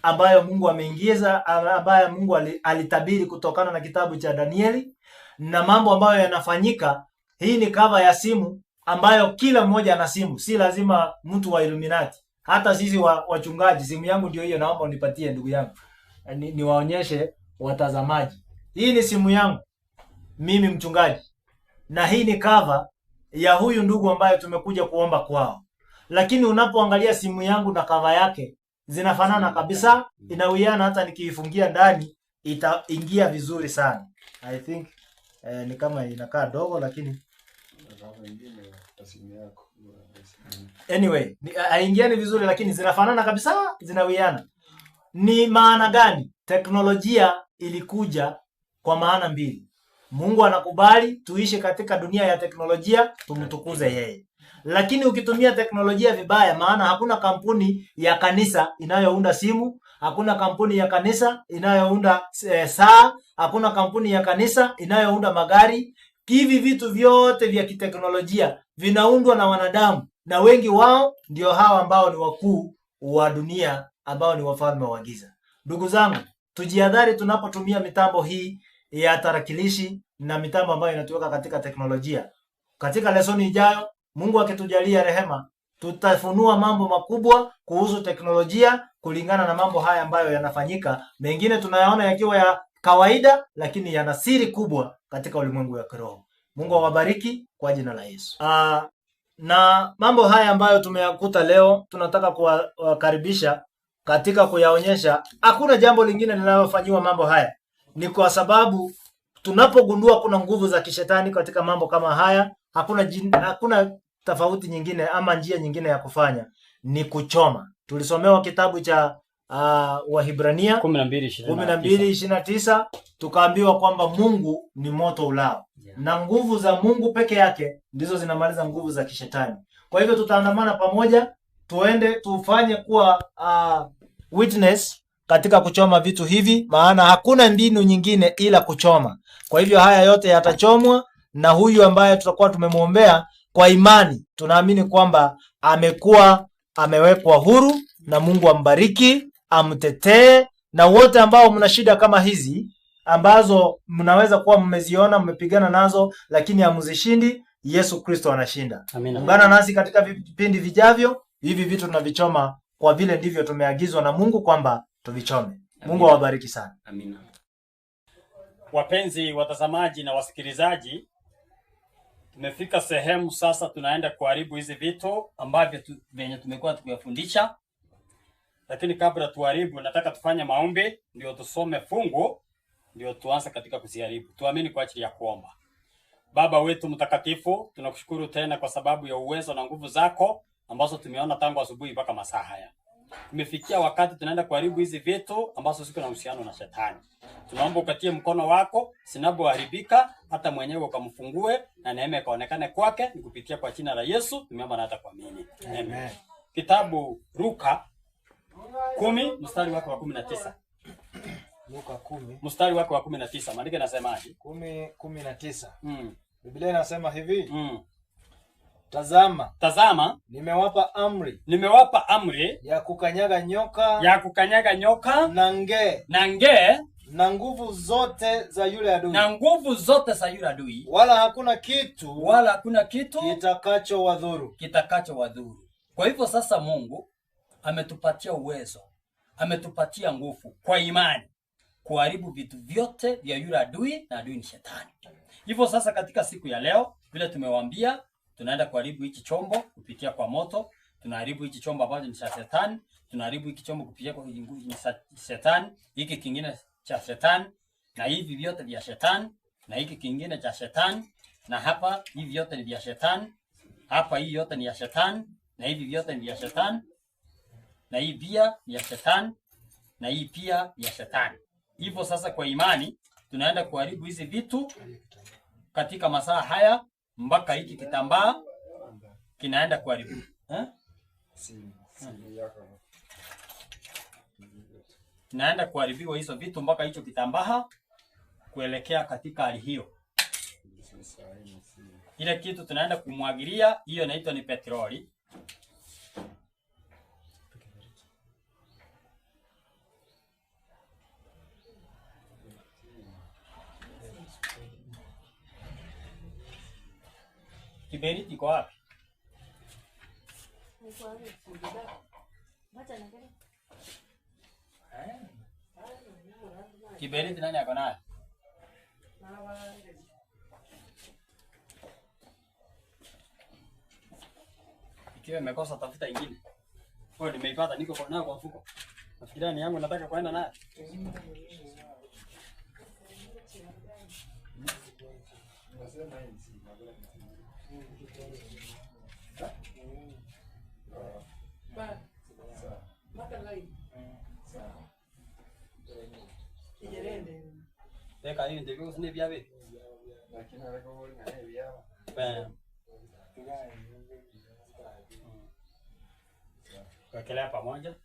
ambayo Mungu ameingiza, ambayo Mungu alitabiri kutokana na kitabu cha Danieli na mambo ambayo yanafanyika. Hii ni cover ya simu ambayo kila mmoja ana simu, si lazima mtu wa Illuminati. Hata sisi wachungaji, simu yangu ndio hiyo, naomba unipatie ndugu yangu. Niwaonyeshe watazamaji. Hii ni simu yangu mimi mchungaji. Na hii ni cover ya huyu ndugu ambaye tumekuja kuomba kwao. Lakini unapoangalia simu yangu na cover yake zinafanana kabisa, inawiana. Hata nikiifungia ndani itaingia vizuri sana. I think ni kama inakaa dogo, lakini anyway, haingiani vizuri, lakini zinafanana kabisa, zinawiana. Ni maana gani? Teknolojia ilikuja kwa maana mbili. Mungu anakubali tuishi katika dunia ya teknolojia, tumtukuze yeye. Lakini ukitumia teknolojia vibaya, maana hakuna kampuni ya kanisa inayounda simu, hakuna kampuni ya kanisa inayounda saa, hakuna kampuni ya kanisa inayounda magari. Hivi vitu vyote vya kiteknolojia vinaundwa na wanadamu, na wengi wao ndio hawa ambao ni wakuu wa dunia, ambao ni wafalme wa giza. Ndugu zangu, tujihadhari tunapotumia mitambo hii ya tarakilishi na mitambo ambayo inatuweka katika teknolojia. Katika lesoni ijayo, Mungu akitujalia rehema, tutafunua mambo makubwa kuhusu teknolojia kulingana na mambo haya ambayo yanafanyika. Mengine tunayaona yakiwa ya kawaida, lakini yana siri kubwa katika ulimwengu wa kiroho. Mungu awabariki kwa jina la Yesu. Na mambo haya ambayo tumeyakuta leo, tunataka kuwakaribisha katika kuyaonyesha. Hakuna jambo lingine linalofanywa mambo haya. Ni kwa sababu tunapogundua kuna nguvu za kishetani katika mambo kama haya, hakuna tofauti nyingine ama njia nyingine ya kufanya, ni kuchoma. Tulisomewa kitabu cha Wahibrania 12:29, tukaambiwa kwamba Mungu ni moto ulao, na nguvu za Mungu peke yake ndizo zinamaliza nguvu za kishetani. Kwa hivyo tutaandamana pamoja, tuende tufanye kuwa witness katika kuchoma vitu hivi, maana hakuna mbinu nyingine ila kuchoma. Kwa hivyo haya yote yatachomwa, na huyu ambaye tutakuwa tumemwombea kwa imani, tunaamini kwamba amewekwa huru, na Mungu ambariki, amtetee. Na wote ambao mna shida kama hizi ambazo mnaweza kuwa mmeziona, mmepigana nazo lakini hamuzishindi, Yesu Kristo anashinda. Amina. Ungana nasi katika vipindi vijavyo. Hivi vitu tunavichoma kwa vile ndivyo tumeagizwa na Mungu kwamba tuvichome. Mungu awabariki sana. Amina. Wapenzi watazamaji na wasikilizaji, tumefika sehemu sasa tunaenda kuharibu hizi vitu ambavyo venye tumekuwa tukiyafundisha. Lakini kabla tuharibu, nataka tufanye maombi, ndio tusome fungu, ndio tuanze katika kuziharibu. Tuamini kwa ajili ya kuomba. Baba wetu mtakatifu, tunakushukuru tena kwa sababu ya uwezo na nguvu zako ambazo tumeona tangu asubuhi mpaka masaa haya. Tumefikia wakati tunaenda kuharibu hizi vitu ambazo ziko na uhusiano na shetani. Tunaomba ukatie mkono wako sinapoharibika, hata mwenyewe ukamfungue na neema ikaonekane kwake, nikupitia kwa jina la Yesu tumeomba na hata kuamini. Amen. Kitabu Luka 10 mstari wake wa 19. Luka 10 mstari wake wa 19. Maandiko yanasemaje? 10:19. Biblia inasema hivi. Tazama, nimewapa amri ya kukanyaga nyoka na nge na nguvu zote za yule adui, wala hakuna kitu kitakachowadhuru. Kwa hivyo sasa Mungu ametupatia uwezo, ametupatia nguvu kwa imani kuharibu vitu vyote vya yule adui, na adui ni shetani. Hivyo sasa katika siku ya leo, vile tumewaambia, tunaenda kuharibu hiki chombo kupitia kwa moto. Tunaharibu hiki chombo ambacho ni cha shetani, tunaharibu hiki chombo kupitia kwa nguvu za shetani, hiki kingine cha shetani, na hivi vyote vya shetani, na hiki kingine cha shetani, na hapa hivi vyote ni vya shetani, hapa hii yote ni ya shetani, na hivi vyote ni vya shetani, na hii pia ni ya shetani, na hii pia ni ya shetani. Hivyo sasa kwa imani tunaenda kuharibu hizi vitu katika masaa haya mpaka hiki kitambaa kinaenda kuharibu. Naenda kuharibiwa hizo vitu mpaka hicho kitambaa kuelekea katika hali hiyo. Ile kitu tunaenda kumwagilia, hiyo inaitwa ni petroli. Kiberiti iko wapi? Kiberiti nani ako nayo? Ikiwa imekosa tafuta ingine. Kwa nimeipata niko kwa nayo kwa mfuko. Nafikiria ni yangu nataka kwenda nayo. Teka hivi ndivyo usine vya wewe. Lakini alikuwa na hivi hapa. Kakelea pamoja.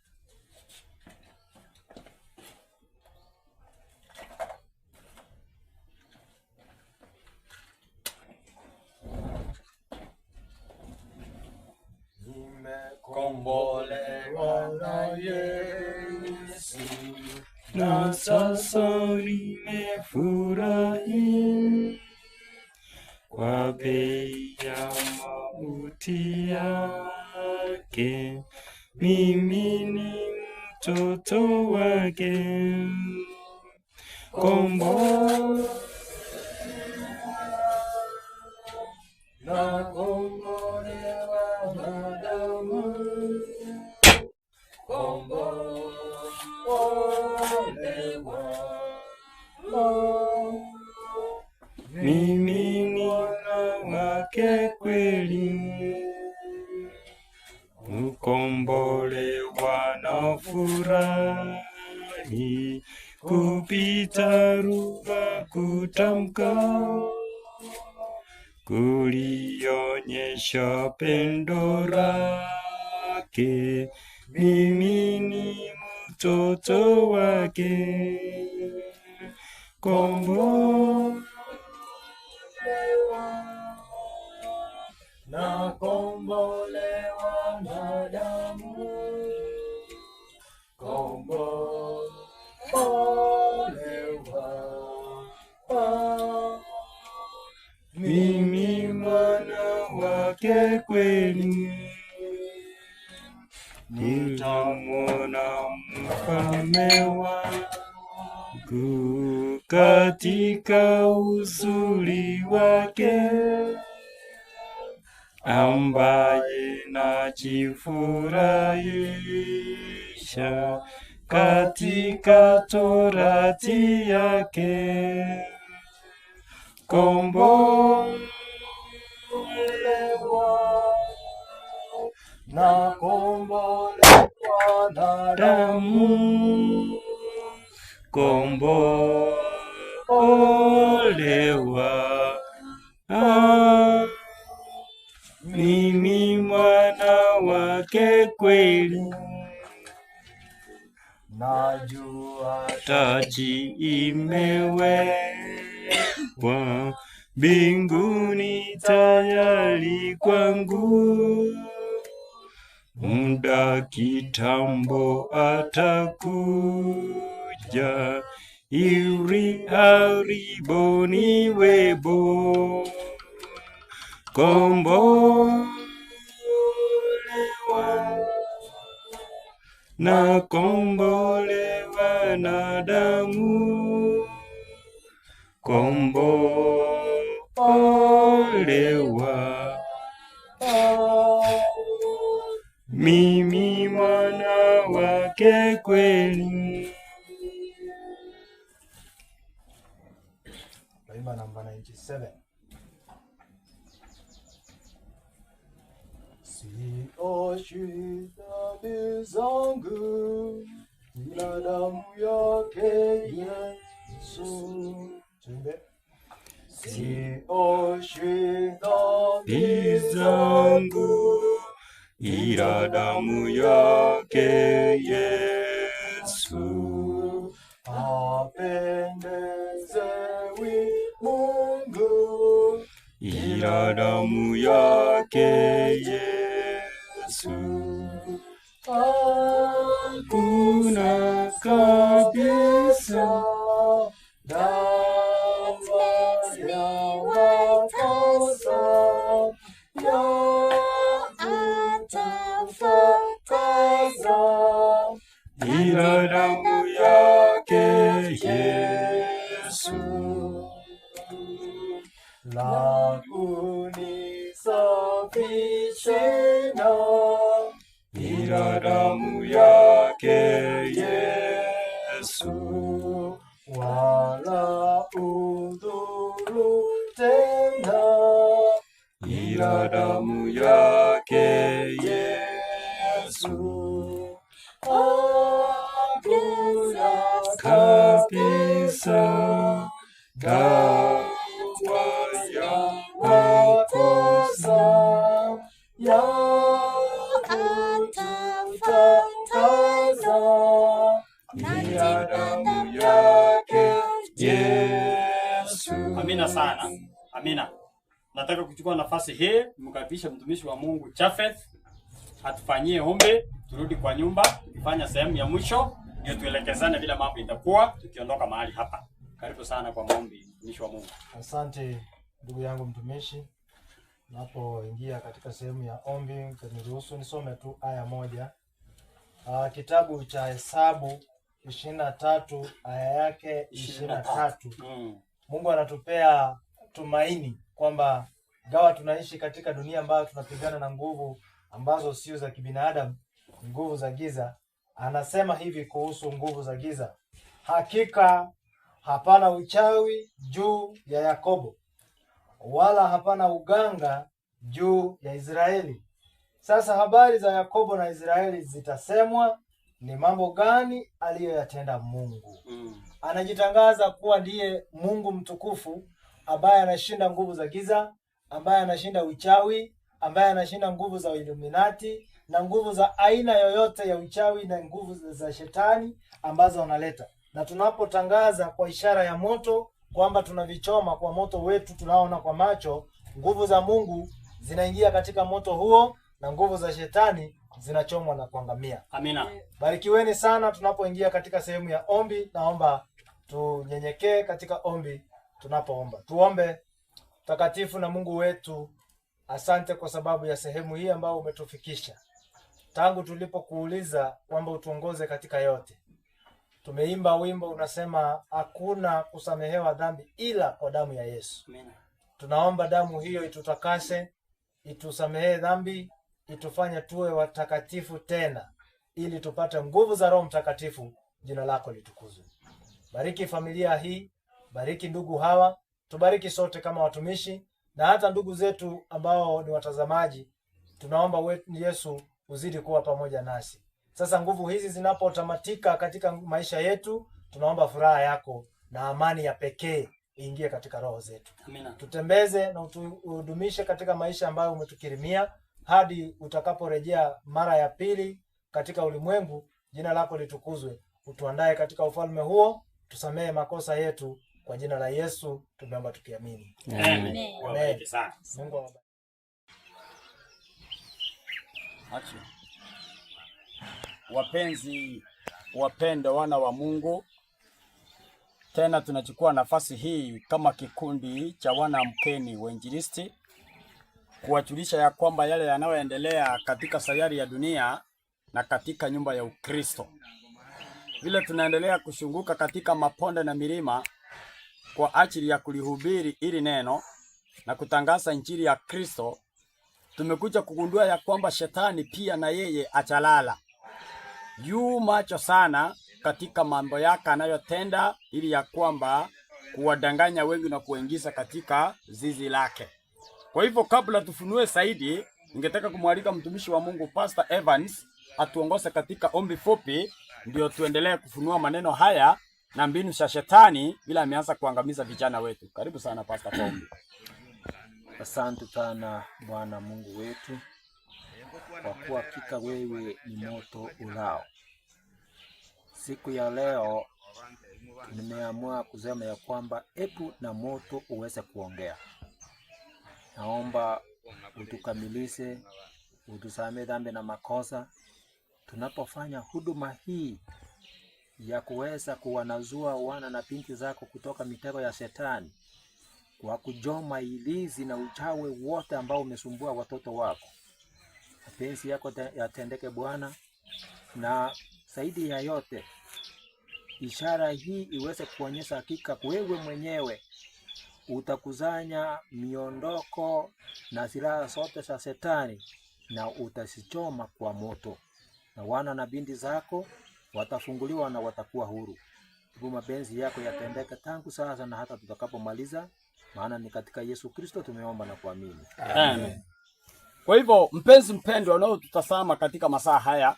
Nimekombolewa na Yesu, na sasa nimefurahi kwa bei ya mauti yake. Mimi ni mtoto wake, kombolewa na kombolewa na damu, mimi ni mwana wake kweli, ukombolewa na furahi kupita lugha kutamka, kulionyesha pendo lake. Mimi ni mtoto wake, kombolewa na kombolewa na damu, kombolewa. Mimi mwana wake kweli, nitamwona mfalme wangu katika uzuri wake, ambaye najifurahisha katika torati yake. Kombolewa na kombolewa na damu, kombolewa. Mimi mwana wake kweli, najua taji imewekwa mbinguni tayari kwangu, muda kitambo atakuja ili haribu niwebo, kombolewa na kombolewa na damu, kombolewa. Mimi mwana wake kweli. Naimba namba 97. Sioshwi dhambi zangu na damu yake Yesu. Tuimbe. Sioshwi dhambi Zangu ila damu yake Yesu, apendezewi Mungu ila damu yake Yesu. Hakuna kabisa dawa ya makosa la kunisafisha na ila damu yake Yesu, wala udhuru tena ila damu yake Yesu, hakuna kabisa dawa ya makosa ya kutakasa ila damu yake Yesu. Amina sana. Amina. Nataka kuchukua nafasi hii kumkaribisha mtumishi wa Mungu Japheth atufanyie ombi, turudi kwa nyumba, tukifanya sehemu ya mwisho ndio tuelekezane vile mambo itakuwa tukiondoka mahali hapa. Karibu sana kwa maombi, mtumishi wa Mungu. Asante ndugu yangu mtumishi. Napoingia katika sehemu ya ombi, niruhusu nisome tu aya moja. Kitabu cha Hesabu 23 aya yake 23. Mungu anatupea tumaini kwamba gawa tunaishi katika dunia ambayo tunapigana na nguvu ambazo sio za kibinadamu, nguvu za giza. Anasema hivi kuhusu nguvu za giza: hakika hapana uchawi juu ya Yakobo, wala hapana uganga juu ya Israeli. Sasa habari za Yakobo na Israeli zitasemwa, ni mambo gani aliyoyatenda Mungu. Anajitangaza kuwa ndiye Mungu mtukufu ambaye anashinda nguvu za giza, ambaye anashinda uchawi, ambaye anashinda nguvu za Illuminati na nguvu za aina yoyote ya uchawi na nguvu za shetani ambazo wanaleta. Na tunapotangaza kwa ishara ya moto kwamba tunavichoma kwa moto wetu tunaona kwa macho, nguvu za Mungu zinaingia katika moto huo na nguvu za shetani zinachomwa na kuangamia. Amina. Barikiweni sana tunapoingia katika sehemu ya ombi. Naomba tunyenyekee katika ombi tunapoomba. Tuombe. Takatifu na Mungu wetu, asante kwa sababu ya sehemu hii ambayo umetufikisha. Tangu tulipokuuliza kwamba utuongoze katika yote, tumeimba wimbo unasema hakuna kusamehewa dhambi ila kwa damu ya Yesu. Amina. Tunaomba damu hiyo itutakase, itusamehee dhambi, itufanye tuwe watakatifu tena, ili tupate nguvu za Roho Mtakatifu. Jina lako litukuzwe. Bariki familia hii, bariki ndugu hawa, tubariki sote kama watumishi na hata ndugu zetu ambao ni watazamaji. Tunaomba Yesu uzidi kuwa pamoja nasi. Sasa nguvu hizi zinapotamatika katika maisha yetu, tunaomba furaha yako na amani ya pekee iingie katika roho zetu. Amina. Tutembeze na utudumishe katika maisha ambayo umetukirimia hadi utakaporejea mara ya pili katika ulimwengu. Jina lako litukuzwe. Utuandae katika ufalme huo, tusamehe makosa yetu, kwa jina la Yesu tumeomba tukiamini. Amen. Amen. Sana. Mungu awabariki. Wapenzi wapendwa wana wa Mungu, tena tunachukua nafasi hii kama kikundi cha wana Amkeni Wainjilisti kuwajulisha ya kwamba yale yanayoendelea katika sayari ya dunia na katika nyumba ya Ukristo, vile tunaendelea kushunguka katika maponde na milima kwa ajili ya kulihubiri ili neno na kutangaza injili ya Kristo, tumekuja kugundua ya kwamba shetani pia na yeye achalala. Yu macho sana katika mambo yake anayotenda ili ya kwamba kuwadanganya wengi na kuingiza katika zizi lake. Kwa hivyo kabla tufunue zaidi, ningetaka kumwalika mtumishi wa Mungu Pastor Evans atuongoze katika ombi fupi, ndio tuendelee kufunua maneno haya na mbinu za shetani bila ameanza kuangamiza vijana wetu. Karibu sana Pastor kwa ombi. Asante sana Bwana Mungu wetu, kwa kuwa hakika wewe ni moto ulao. Siku ya leo nimeamua kusema ya kwamba ebu na moto uweze kuongea. Naomba utukamilishe, utusamee dhambi na makosa tunapofanya huduma hii ya kuweza kuwanazua wana na binti zako kutoka mitego ya shetani, kwa kujoma ilizi na uchawi wote ambao umesumbua watoto wako. Mapenzi yako yatendeke Bwana, na zaidi ya yote ishara hii iweze kuonyesha hakika wewe mwenyewe utakusanya miondoko na silaha zote za Shetani na utasichoma kwa moto, na wana na binti zako watafunguliwa na watakuwa huru. Hivyo mapenzi yako yatendeke tangu sasa na hata tutakapomaliza, maana ni katika Yesu Kristo tumeomba na kuamini. Amen. Kwa hivyo mpenzi mpendwa unaotutazama katika masaa haya,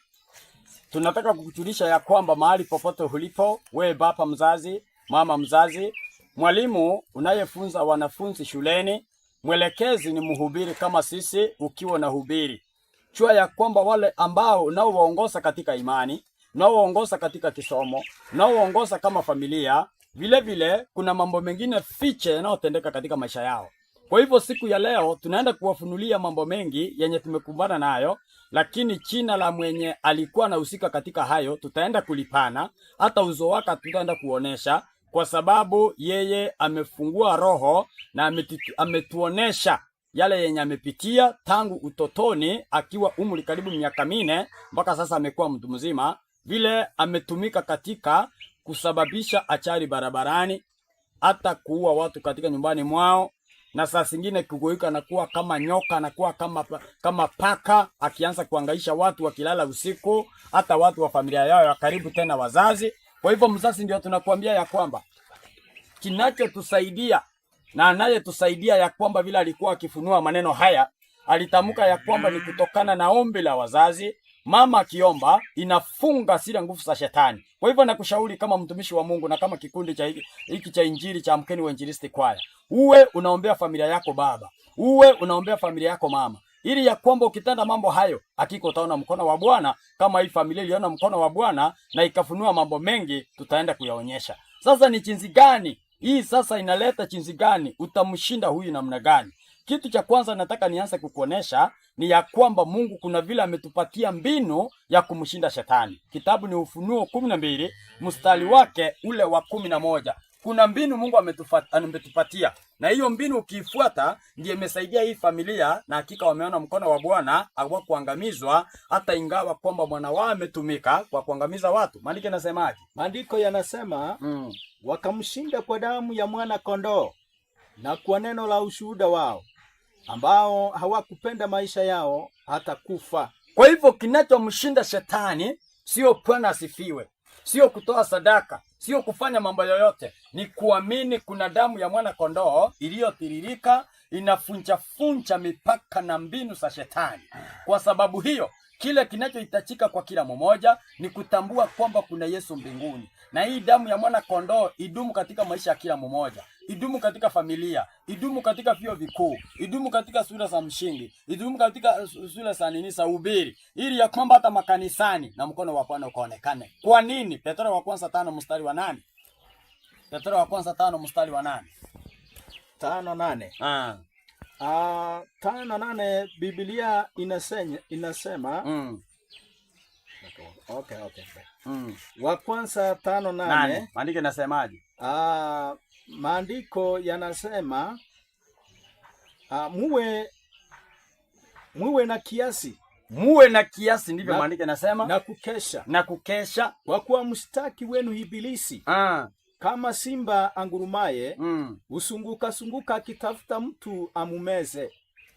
tunataka kukujulisha ya kwamba mahali popote ulipo, wewe baba mzazi, mama mzazi, mwalimu unayefunza wanafunzi shuleni, mwelekezi ni mhubiri kama sisi, ukiwa na hubiri, jua ya kwamba wale ambao unaowaongoza katika imani, unaowaongoza katika kisomo, unaowaongoza kama familia, vile vile kuna mambo mengine fiche yanayotendeka katika maisha yao. Kwa hivyo siku ya leo tunaenda kuwafunulia mambo mengi yenye tumekumbana nayo, lakini jina la mwenye alikuwa anahusika katika hayo tutaenda kulipana, hata uso wake tutaenda kuonesha, kwa sababu yeye amefungua roho na ametuonesha yale yenye amepitia tangu utotoni, akiwa umri karibu miaka 4 mpaka sasa amekuwa mtu mzima, vile ametumika katika kusababisha ajali barabarani, hata kuua watu katika nyumbani mwao, na saa zingine kugoika na kuwa kama nyoka na kuwa kama paka, akianza kuangaisha watu wakilala usiku, hata watu wa familia yao ya karibu, tena wazazi. Kwa hivyo mzazi, ndio tunakuambia ya kwamba kinachotusaidia na anayetusaidia ya kwamba vile alikuwa akifunua maneno haya, alitamka ya kwamba ni kutokana na ombi la wazazi. Mama akiomba inafunga zile nguvu za Shetani. Kwa hivyo nakushauri kama mtumishi wa Mungu na kama kikundi cha hiki cha Injili cha Amkeni Wainjilisti Kwaya, uwe unaombea familia yako baba, uwe unaombea familia yako mama, ili ya kwamba ukitenda mambo hayo hakika utaona mkono wa Bwana, kama hii familia iliona mkono wa Bwana na ikafunua mambo mengi, tutaenda kuyaonyesha. Sasa ni jinsi gani hii sasa inaleta jinsi gani utamshinda huyu namna gani? Kitu cha kwanza nataka nianze kukuonesha ni ya kwamba Mungu kuna vile ametupatia mbinu ya kumshinda Shetani. Kitabu ni Ufunuo 12 mstari wake ule wa 11. Kuna mbinu Mungu ametupatia, na hiyo mbinu ukiifuata ndiye imesaidia hii familia, na hakika wameona mkono wa Bwana hawakuangamizwa, hata ingawa kwamba mwana wao ametumika kwa kuangamiza watu. Maandiko yanasemaje? Maandiko yanasema wakamshinda kwa damu ya mwana kondoo na kwa neno la ushuhuda wao, ambao hawakupenda maisha yao hata kufa. Kwa hivyo kinachomshinda Shetani sio Bwana asifiwe, sio kutoa sadaka, sio kufanya mambo yoyote, ni kuamini kuna damu ya mwana kondoo iliyotiririka inafunja mipaka na mbinu za Shetani. Kwa sababu hiyo kile kinachohitajika kwa kila mmoja ni kutambua kwamba kuna Yesu mbinguni, na hii damu ya mwana kondoo idumu katika maisha ya kila mmoja, idumu katika familia, idumu katika vyuo vikuu, idumu katika shule za msingi, idumu katika shule za za ubiri, ili ya kwamba hata makanisani na mkono wa Bwana ukaonekane. Kwa nini? Petro wa kwanza 5 mstari wa 8. Petro wa kwanza 5 mstari wa 8. 5:8. 5:8 Biblia inasema Okay. Wa kwanza 5:8. Maandiko yanasemaje? Maandiko yanasema muwe na kiasi. Muwe na kiasi, ndivyo maandiko yanasema. Na kukesha. Kwa kuwa mshtaki wenu Ibilisi kama simba angurumaye usunguka akitafuta mtu amumeze.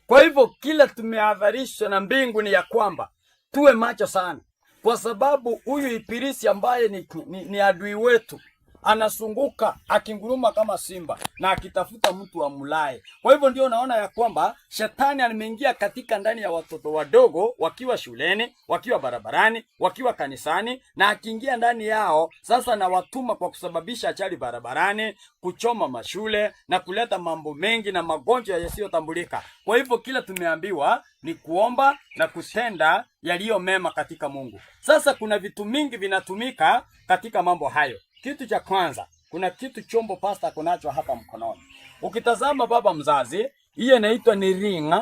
Kwa hivyo kila tumehadharishwa na mbingu ni ya kwamba tuwe macho sana, kwa sababu huyu Ibilisi ambaye ni adui wetu anasunguka akinguruma kama simba na akitafuta mtu amulaye. Kwa hivyo ndio naona ya kwamba Shetani ameingia katika ndani ya watoto wadogo, wakiwa shuleni, wakiwa barabarani, wakiwa kanisani, na akiingia ndani yao sasa na watuma kwa kusababisha ajali barabarani, kuchoma mashule na kuleta mambo mengi na magonjwa yasiyotambulika. Kwa hivyo kila tumeambiwa ni kuomba na kutenda yaliyo mema katika Mungu. Sasa kuna vitu mingi vinatumika katika mambo hayo. Kitu cha kwanza, kuna kitu chombo pasta kunacho hapa mkononi. Ukitazama baba mzazi, hiyo inaitwa ni ring.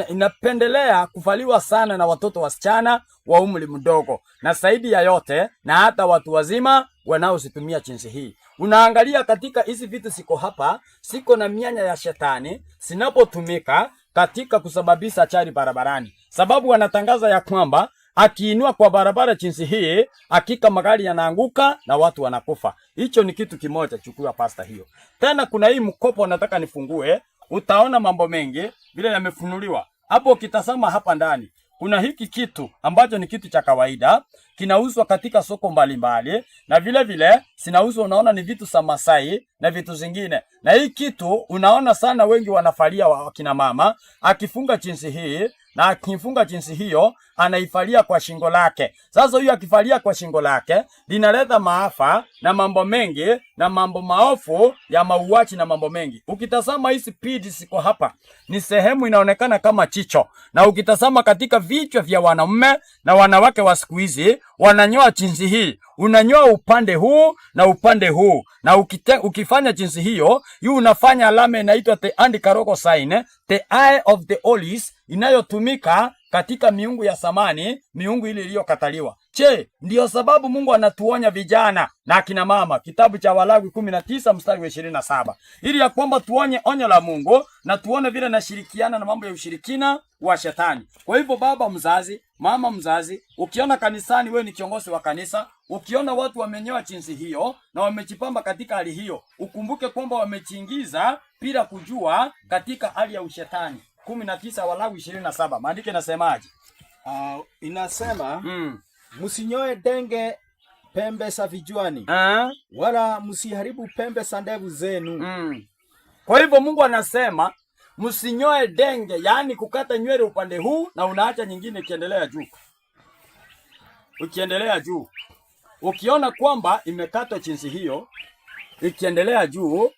Inapendelea kuvaliwa sana na watoto wasichana wa umri mdogo, na zaidi ya yote na hata watu wazima wanaozitumia jinsi hii. Unaangalia katika hizi vitu siko hapa, siko na mianya ya Shetani zinapotumika katika kusababisha ajali barabarani. Sababu wanatangaza ya kwamba akiinua kwa barabara jinsi hii, hakika magari yanaanguka na watu wanakufa. Hicho ni kitu kimoja, chukua pasta hiyo. Tena kuna hii mkopo nataka nifungue, utaona mambo mengi vile yamefunuliwa. Hapo ukitazama hapa ndani, kuna hiki kitu ambacho ni kitu cha kawaida, kinauzwa katika soko mbalimbali, na vile vile sinauzwa, unaona ni vitu za Masai na vitu zingine. Na hii kitu unaona sana wengi wanafalia wakina mama, akifunga jinsi hii na akifunga jinsi hiyo anaifalia kwa shingo lake. Sasa huyu akifalia kwa shingo lake linaleta maafa na mambo mengi na mambo maofu ya mauaji na mambo mengi. Ukitazama hizi pidi siko hapa, ni sehemu inaonekana kama chicho, na ukitazama katika vichwa vya wanaume na wanawake wa siku hizi wananyoa jinsi hii. Unanyoa upande huu na upande huu, na ukifanya jinsi hiyo, yu unafanya alama inaitwa the anti-karoko sign, the eye of the Olis, inayotumika katika miungu ya samani, miungu ile iliyokataliwa. Ndiyo sababu Mungu anatuonya vijana na akina mama, kitabu cha Walawi 19 mstari wa 27, ili ya kwamba tuonye onyo la Mungu na tuone vile nashirikiana na mambo ya ushirikina wa shetani. Kwa hivyo baba mzazi, mama mzazi, ukiona kanisani, wewe ni kiongozi wa kanisa, ukiona watu wamenyoa jinsi hiyo na wamejipamba katika hali hiyo, ukumbuke kwamba wamejiingiza bila kujua katika hali ya ushetani. 19 Walawi 27, maandiko yanasemaje? Inasema msinyoe denge pembe za vichwani, wala msiharibu pembe za ndevu zenu. Kwa hivyo Mungu anasema msinyoe denge, yani kukata nywele upande huu na unaacha nyingine ikiendelea juu. Ukiendelea juu, ukiona kwamba imekatwa jinsi hiyo, ikiendelea juu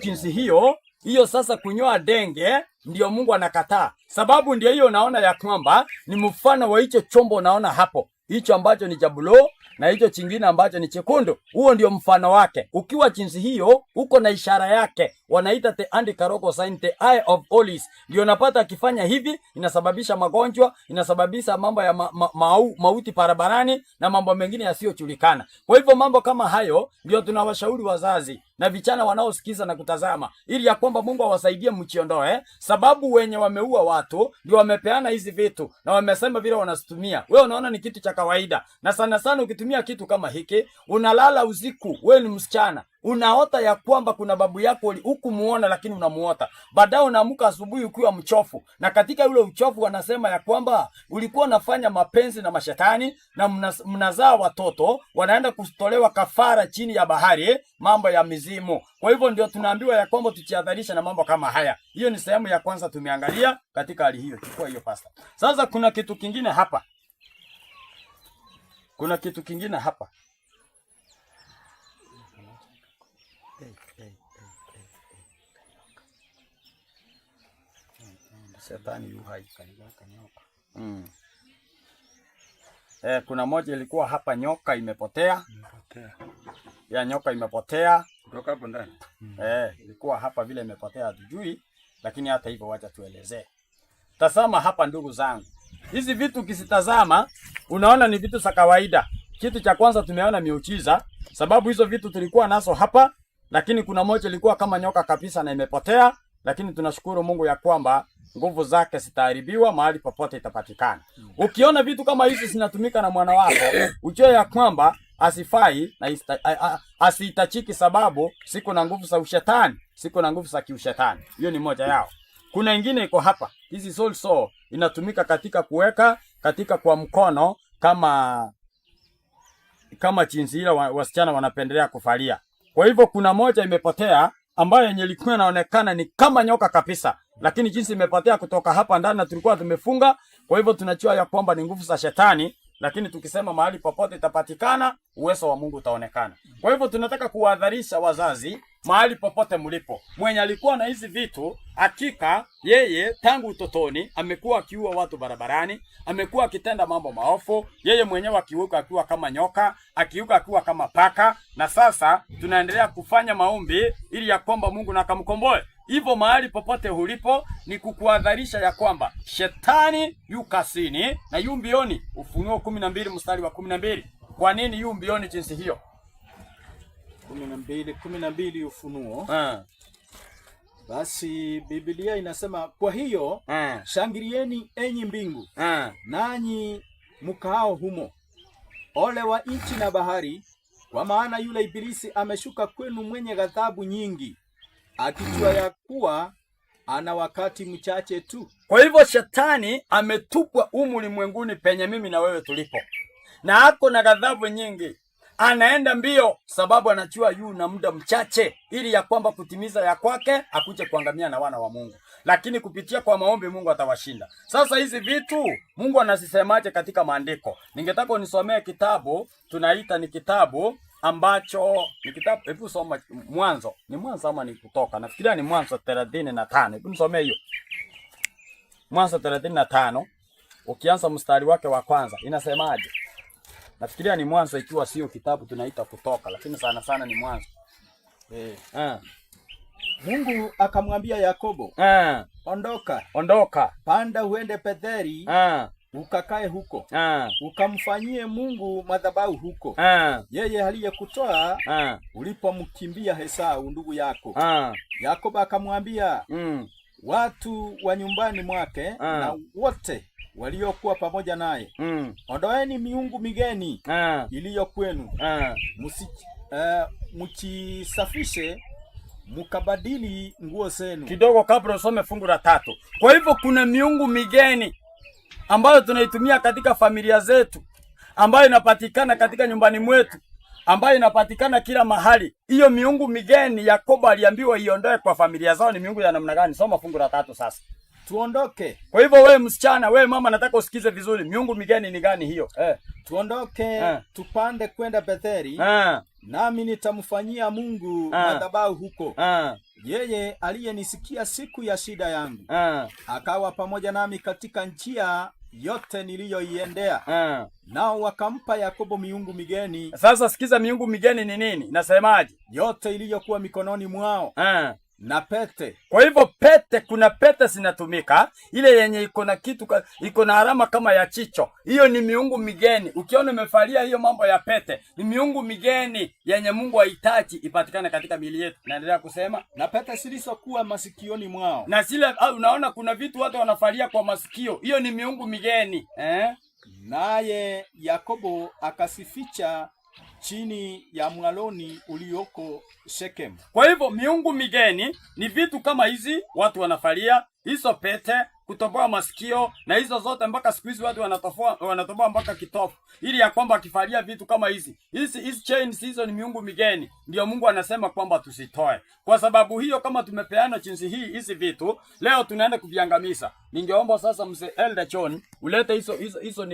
jinsi hiyo, sasa kunyoa denge ndio Mungu anakataa. Sababu ndio hiyo, unaona ya kwamba ni mfano wa hicho chombo, unaona hapo, hicho ambacho ni cha blue na hicho chingine ambacho ni chekundu. Huo ndio mfano wake. Ukiwa jinsi hiyo, uko na ishara yake, wanaita the anti-karoko sign, the eye of Olis. Ndio unapata akifanya hivi, inasababisha magonjwa, inasababisha mambo ya mauti barabarani na mambo mengine yasiyojulikana. Kwa hivyo mambo kama hayo ndio tunawashauri wazazi na vijana wanaosikiza na kutazama, ili ya kwamba Mungu awasaidie mchiondoe, sababu wenye wameua watu ndio wamepeana hizi vitu na wamesema vile wanazitumia. Wewe unaona ni kitu cha kawaida, na sana sana ukitumia kitu kama hiki, unalala usiku, wewe ni msichana, unaota ya kwamba kuna babu yako hukumuona lakini unamuota. Baadaye unaamka asubuhi ukiwa mchofu, na katika ule uchofu wanasema ya kwamba ulikuwa unafanya mapenzi na mashetani na mnazaa watoto, wanaenda kutolewa kafara chini ya bahari, mambo ya mizimu. Kwa hivyo ndio tunaambiwa ya kwamba tujiadharisha na mambo kama haya. Hiyo ni sehemu ya kwanza tumeangalia katika hali hiyo. Chukua hiyo pasta. Sasa kuna kitu kingine hapa. Shetani yu hai. Kuna moja ilikuwa hapa, nyoka imepotea. Nyoka imepotea kutoka hapo ndani. Ilikuwa hapa vile imepotea hatujui, lakini hata hivyo wacha tuelezee. Tazama hapa ndugu zangu. Hizi vitu ukisitazama unaona ni vitu za kawaida. Kitu cha kwanza tumeona miujiza, sababu hizo vitu tulikuwa nazo hapa, lakini kuna moja ilikuwa kama nyoka kabisa na imepotea, lakini tunashukuru Mungu ya kwamba nguvu zake zitaharibiwa, mahali popote itapatikana. Ukiona vitu kama hizi zinatumika na mwana wako, ujue ya kwamba asifai na asitachiki, sababu siko na nguvu za ushetani, siko na nguvu za kiushetani. Hiyo ni moja yao. Kuna ingine iko hapa. Hizi soul saw inatumika katika kuweka katika kwa mkono, kama jinsi ile wasichana wanapendelea kufalia. Kwa hivyo kuna moja imepotea ambayo yenye ilikuwa inaonekana ni kama nyoka kabisa, lakini jinsi imepotea kutoka hapa ndani na tulikuwa tumefunga. Kwa hivyo tunajua ya kwamba ni nguvu za shetani, lakini tukisema mahali popote itapatikana, uwezo wa Mungu utaonekana. Kwa hivyo tunataka kuwadharisha wazazi, mahali popote mlipo, mwenye alikuwa na hizi vitu, hakika yeye tangu utotoni amekuwa akiua watu barabarani, amekuwa akitenda mambo maofu, yeye mwenyewe akiuka akiwa kama nyoka, akiuka akiwa kama paka, na sasa tunaendelea kufanya maombi ili ya kwamba Mungu na akamkomboe. Hivyo mahali popote ulipo ni kukuadharisha ya kwamba shetani yu kasini na yu mbioni. Ufunuo 12 mstari wa 12. Kwa nini yu mbioni jinsi hiyo? 12 Ufunuo. Basi Biblia inasema, kwa hiyo shangilieni enyi mbingu, nanyi mkaao humo. Ole wa nchi na bahari, kwa maana yule Ibilisi ameshuka kwenu mwenye ghadhabu nyingi, akijua ya kuwa ana wakati mchache tu. Kwa hivyo shetani ametupwa ulimwenguni penye mimi na wewe tulipo, na ako na ghadhabu nyingi. Anaenda mbio sababu anachua yu na muda mchache, ili ya kwamba kutimiza ya kwake akuje kuangamia na wana wa Mungu. Lakini kupitia kwa maombi Mungu atawashinda. Sasa hizi vitu Mungu anazisemaje katika maandiko? Ningetaka unisomee kitabu, tunaita ni kitabu ambacho ni kitabu, hebu soma Mwanzo. Ni Mwanzo ama ni Kutoka? Nafikiria ni Mwanzo 35. Hebu nisomee hiyo. Mwanzo 35 ukianza mstari wake wa kwanza inasemaje? Nafikiria ni Mwanzo, ikiwa sio kitabu tunaita Kutoka, lakini sana sana ni Mwanzo. Mungu akamwambia Yakobo, ondoka, panda uende Betheli, ukakae huko, ukamfanyie Mungu madhabahu huko, yeye aliyekutoa ulipomkimbia Esau ndugu yako. Yakobo akamwambia watu wa nyumbani mwake na wote waliokuwa pamoja naye, ondoeni miungu migeni iliyo kwenu, mchisafishe, mukabadili nguo zenu. Kidogo kabla usome fungu la 3. Kwa hivyo kuna miungu migeni ambayo tunaitumia katika familia zetu, ambayo inapatikana katika nyumbani mwetu, ambayo inapatikana kila mahali. Hiyo miungu migeni Yakobo aliambiwa iondoe kwa familia zao. Ni miungu ya namna gani? Soma fungu la 3 sasa. Tuondoke. Kwa hivyo wewe msichana, wewe mama, nataka usikize vizuri. Miungu migeni ni gani hiyo? Tuondoke, tupande kwenda Betheli, nami nitamfanyia Mungu madhabahu huko, yeye aliyenisikia siku ya shida yangu, akawa pamoja nami katika njia yote niliyoiendea. Nao wakampa Yakobo miungu migeni. Sasa sikiza, miungu migeni ni nini? Nasemaje? Yote iliyokuwa mikononi mwao, na pete. Kwa hivyo pete, kuna pete zinatumika, ile yenye iko na kitu, iko na alama kama ya chicho. Hiyo ni miungu migeni. Ukiona umefalia hiyo mambo ya pete, ni miungu migeni yenye Mungu hahitaji ipatikane katika miili yetu. Naendelea kusema, na pete zilizokuwa masikioni mwao. Na zile unaona kuna vitu watu wanafalia kwa masikio. Hiyo ni miungu migeni. Naye Yakobo akasificha chini ya mwaloni ulioko Shekem. Kwa hivyo miungu migeni ni vitu kama hizi watu wanafalia, hizo pete, kutoboa masikio, na hizo zote mpaka siku hizi watu wanatoboa mpaka kitofu, ili ya kwamba akifalia vitu kama hizi chains, hizo ni miungu migeni. Ndio Mungu anasema kwamba tusitoe. Kwa sababu hiyo, kama tumepeana jinsi hii hizi vitu, leo tunaenda kuviangamiza. Ningeomba sasa mzee Elder John ulete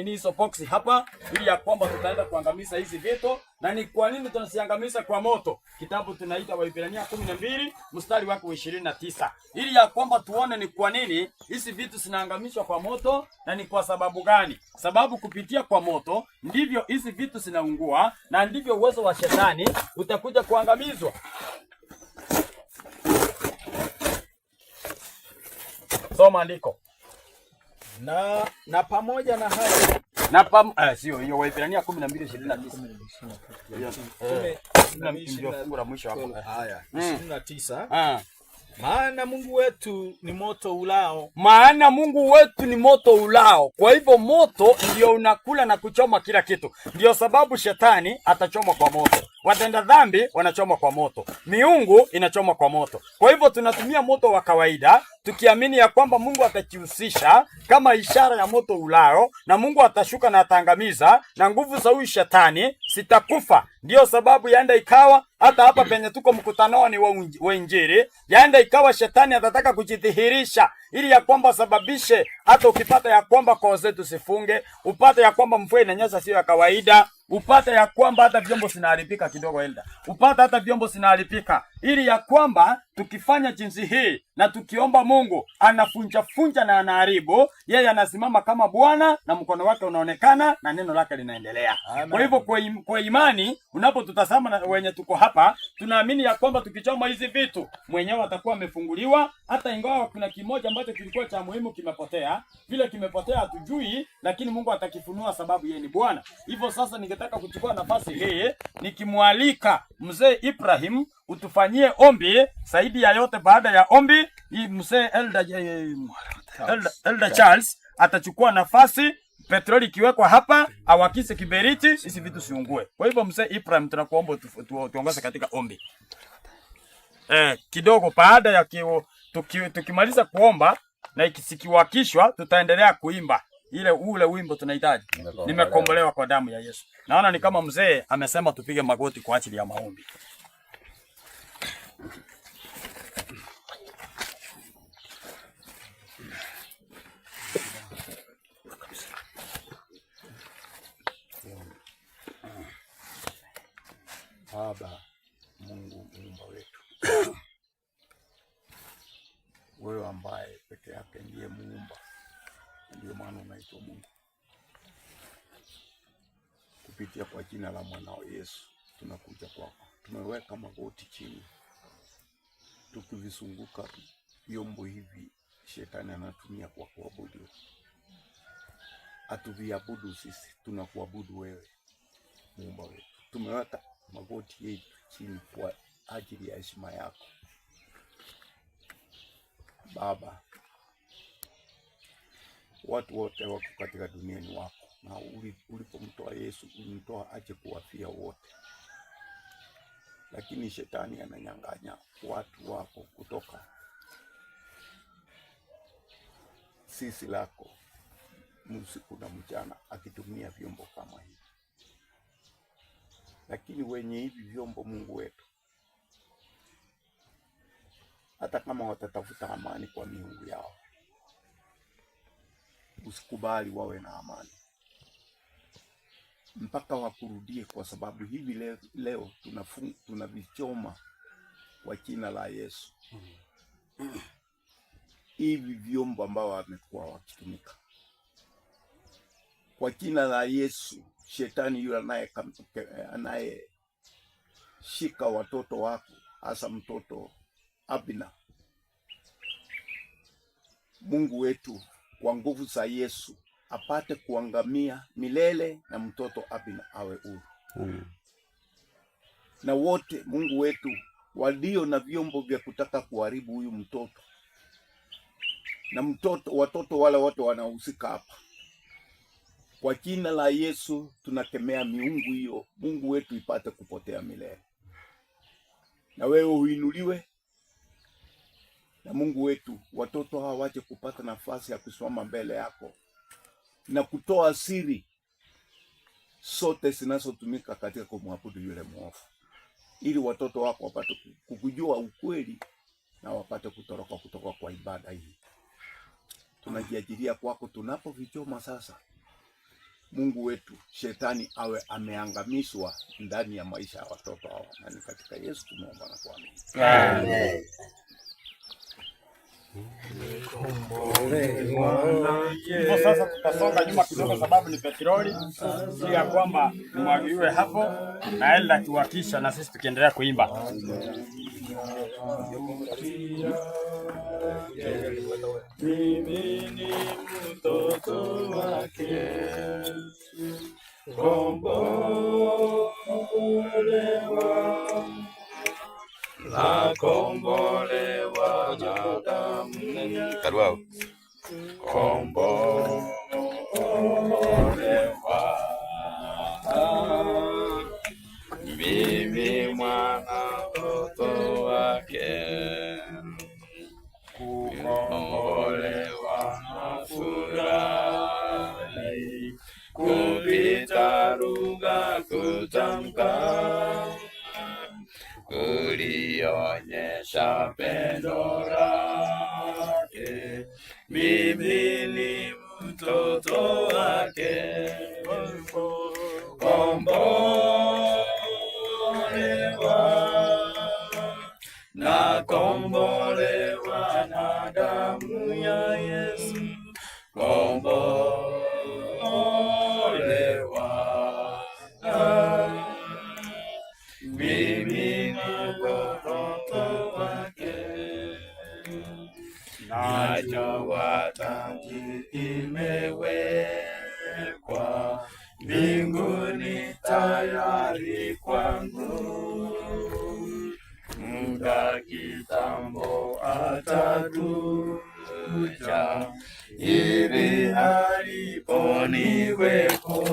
hizo box hapa, ili ya kwamba tutaenda kuangamiza hizi vitu. Na ni kwa nini tunasiangamiza kwa moto? Kitabu tunaita Waebrania 12 mstari wake wa 29, ili ya kwamba tuone ni kwa nini hizi vitu zinaangamishwa kwa moto na ni kwa sababu gani. Sababu kupitia kwa moto ndivyo hizi vitu zinaungua, na ndivyo uwezo wa shetani utakuja kuangamizwa. Soma andiko. Na pamoja na hayo, sio hiyo Waebrania 12:29. Ndio fungu la mwisho hapo. Haya, 29. Maana Mungu wetu ni moto ulao. Maana Mungu wetu ni moto ulao. Kwa hivyo moto ndio unakula na kuchoma kila kitu. Ndio sababu shetani atachoma kwa moto. Watenda dhambi wanachoma kwa moto. Miungu inachoma kwa moto. Kwa hivyo tunatumia moto wa kawaida, tukiamini ya kwamba Mungu atajihusisha kama ishara ya moto ulao, na Mungu atashuka na ataangamiza, na nguvu za huyu shetani sitakufa. Ndio sababu yaenda ikawa hata hapa penye tuko mkutanoni wa Injili, yaenda ikawa shetani atataka kujidhihirisha, ili ya kwamba sababishe hata ukipata ya kwamba koo zetu sifunge, upate ya kwamba mvua inanyesha sio ya kawaida, upate ya kwamba hata vyombo zinaharibika kidogo Elda, upate hata vyombo zinaharibika, ili ya kwamba tukifanya jinsi hii na tukiomba Mungu anafunja na anaharibu, yeye anasimama kama Bwana na mkono wake unaonekana na neno lake linaendelea. Kwa hivyo kwa imani unapotutazama na wenye tuko hapa, tunaamini ya kwamba tukichoma hizi vitu mwenyewe atakuwa amefunguliwa, hata ingawa kuna kimoja ambacho kilikuwa cha muhimu kimepotea. Vile kimepotea hatujui, lakini Mungu atakifunua sababu yeye ni Bwana. Hivyo sasa ningetaka kuchukua nafasi hii nikimwalika mzee Ibrahim utufanyie ombi. Zaidi ya yote, baada ya ombi hii mzee Elder Charles atachukua nafasi, petroli ikiwekwa hapa awakise kiberiti, hizi vitu siungue. Kwa hivyo mzee Ibrahim tunakuomba tuongoze katika ombi. Kidogo baada ya tukimaliza kuomba na ikisikiwakishwa tutaendelea kuimba ule wimbo tunahitaji, nimekombolewa kwa damu ya Yesu. Naona ni kama mzee amesema tupige magoti kwa ajili ya maombi. Baba Mungu muumba wetu, wewe ambaye peke yake ndiye muumba, ndio maana unaitwa Mungu. Kupitia kwa jina la mwanao Yesu tunakuja kwako, tumeweka magoti chini, tukivizunguka vyombo hivi shetani anatumia kwa kuabudu. Hatuviabudu sisi, tunakuabudu wewe muumba wetu. Tumeweka magoti yetu chini kwa ajili ya heshima yako Baba. Watu wote wako katika dunia ni wako, na ulipomtoa Yesu ulimtoa aje kuwafia wote, lakini shetani ananyang'anya watu wako kutoka sisi lako usiku na mchana, akitumia vyombo kama hivi. Lakini wenye hivi vyombo, Mungu wetu, hata kama watatafuta amani kwa miungu yao, usikubali wawe na amani mpaka wakurudie, kwa sababu hivi leo tunavichoma kwa jina la Yesu hivi vyombo ambao wamekuwa wakitumika kwa jina la Yesu. Shetani yule anayeshika watoto wako, hasa mtoto Abina, Mungu wetu, kwa nguvu za Yesu apate kuangamia milele, na mtoto Abina awe huru. Na wote Mungu wetu walio na vyombo vya kutaka kuharibu huyu mtoto na watoto wale wote wanahusika hapa, kwa jina la Yesu tunakemea miungu hiyo, Mungu wetu, ipate kupotea milele, na wewe uinuliwe. Na Mungu wetu, watoto hawa waje kupata nafasi ya kusimama mbele yako na kutoa siri sote zinazotumika katika kumwabudu yule mwovu, ili watoto wako wapate kukujua ukweli na wapate kutoroka kutoka kwa ibada hii. Tunajiajiria kwako tunapovichoma sasa, Mungu wetu, shetani awe ameangamizwa ndani ya maisha ya watoto hawa, na ni katika Yesu tumeomba na kuamini. Amen. Hivyo sasa tutasonga nyuma kidogo, sababu ni petroli, ili ya kwamba nimwagiwe hapo na Elda tuwakisha, na sisi tukiendelea kuimba. Mimi ni mtoto wake, kombolewa, nakombolewa na damu yake, kombolewa, mimi mwana mtoto wake, kukombolewa na furahi, kupita lugha kutamka, kulionyesha pendo lake, mimi ni mtoto wake, kombolewa, na kombolewa na damu ya Yesu, kombolewa, mimi ni mtoto wake. najua taji imewekwa mbinguni tayari kwangu. Muda kitambo atakuja, ili aliponiweko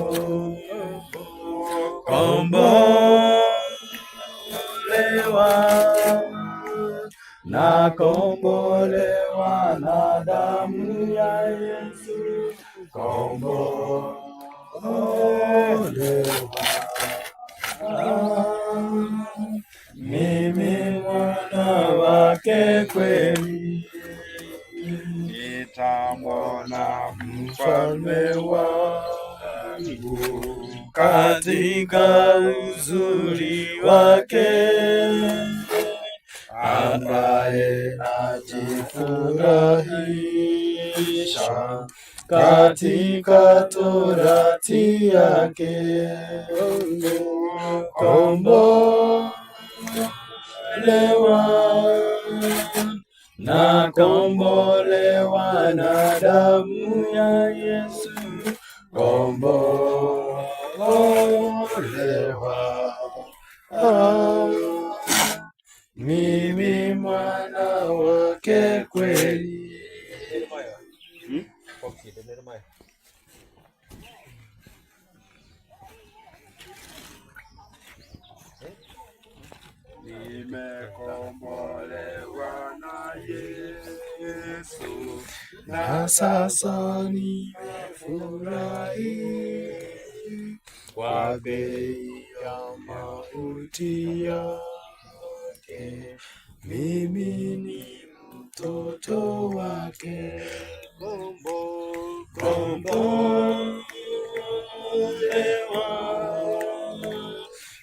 kombolewa na damu ya Yesu, kombolewa. Mimi mwana wake kweli, nitamwona mfalme wangu katika uzuri wake, ambaye ajifurahisha katika torati yake. Kombolewa na damu ya Yesu, kombolewa. Mimi mwana wake kweli. Nimekombolewa na Yesu, na sasa nimefurahi kwa bei ya mauti yake. Mimi ni mtoto wake, kombolewa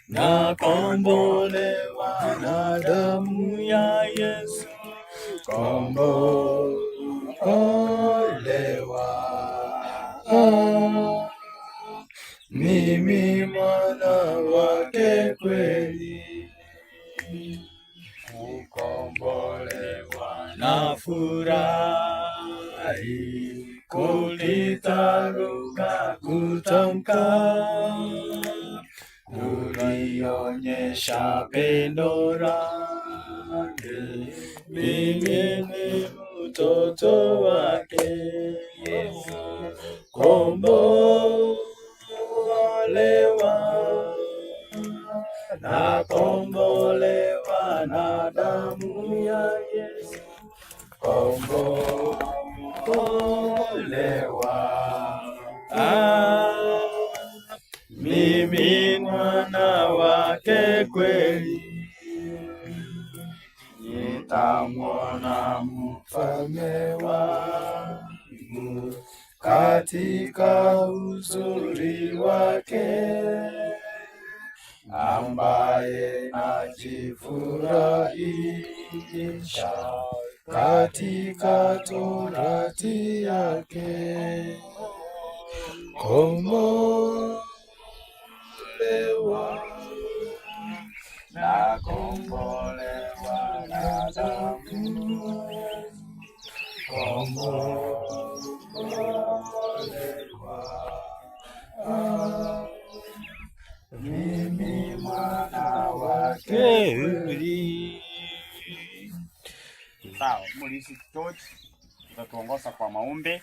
na kombolewa na damu ya Yesu, kombolewa. Mimi mwana wake kweli, kukombolewa na furahi, kulitaruka kutamka, kulionyesha pendo lake. Mimi ni mtoto wake Yesu, kombolewa na kombolewa na damu ya Yesu, kombolewa. Mimi mwana wake kweli, nitamwona mfalme wangu katika uzuri wake, ambaye najifurahisha katika torati yake. Kombolewa na kombolewa na damu, kombolewa. Mimi mwana wake kweli. Sawa, Mulisi Church tutatuongoza kwa maombi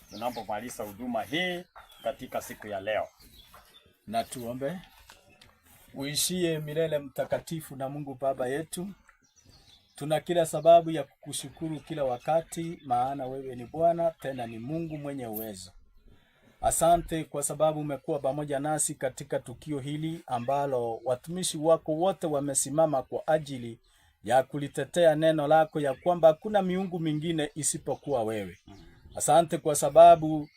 tunapomaliza huduma hii katika siku ya leo. Na tuombe. Uishie milele mtakatifu na Mungu Baba yetu, tuna kila sababu ya kukushukuru kila wakati, maana wewe ni Bwana, tena ni Mungu mwenye uwezo. Asante kwa sababu umekuwa pamoja nasi katika tukio hili ambalo watumishi wako wote wamesimama kwa ajili ya kulitetea neno lako, ya kwamba hakuna miungu mingine isipokuwa wewe. Asante kwa sababu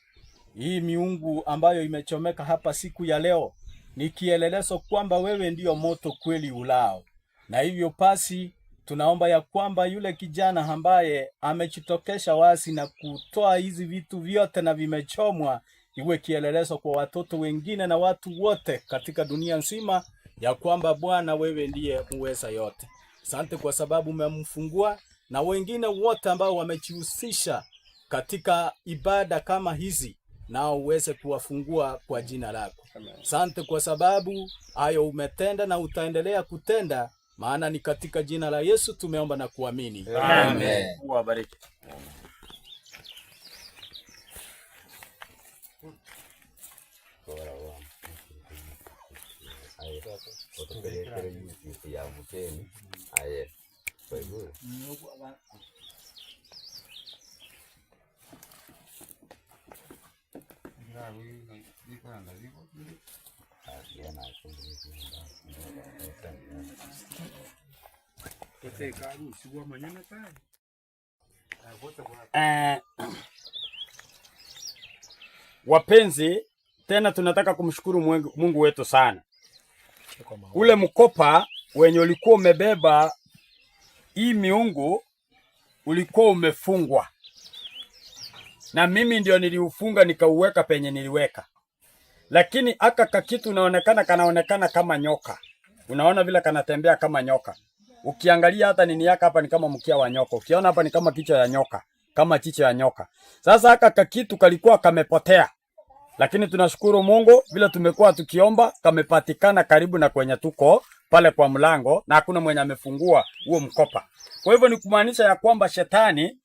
hii miungu ambayo imechomeka hapa siku ya leo ni kielelezo kwamba wewe ndio moto kweli ulao. Na hivyo basi tunaomba ya kwamba yule kijana ambaye amejitokesha wazi na kutoa hizi vitu vyote na vimechomwa, iwe kielelezo kwa watoto wengine na watu wote katika dunia nzima, ya kwamba Bwana wewe ndiye muweza yote. Asante kwa sababu umemfungua na wengine wote ambao wamejihusisha katika ibada kama hizi, nao uweze kuwafungua kwa jina lako. Asante kwa sababu hayo umetenda na utaendelea kutenda, maana ni katika jina la Yesu tumeomba na kuamini. Amen. Wabariki. Wapenzi, tena tunataka kumshukuru Mungu wetu sana. Ule mkopa wenye ulikuwa umebeba hii miungu ulikuwa umefungwa, na mimi ndio niliufunga nikauweka penye niliweka. Lakini aka kakitu kanaonekana kama nyoka. Unaona vile kanatembea kama nyoka. Ukiangalia hata nini yaka hapa ni kama mkia wa nyoka. Ukiona hapa ni kama kichwa ya nyoka, kama chicho ya nyoka. Sasa aka kakitu kalikuwa kamepotea. Lakini tunashukuru Mungu vile tumekuwa tukiomba, kamepatikana karibu na kwenye tuko pale kwa mlango, na hakuna mwenye amefungua huo mkopa. Kwa hivyo ni kumaanisha ya kwamba shetani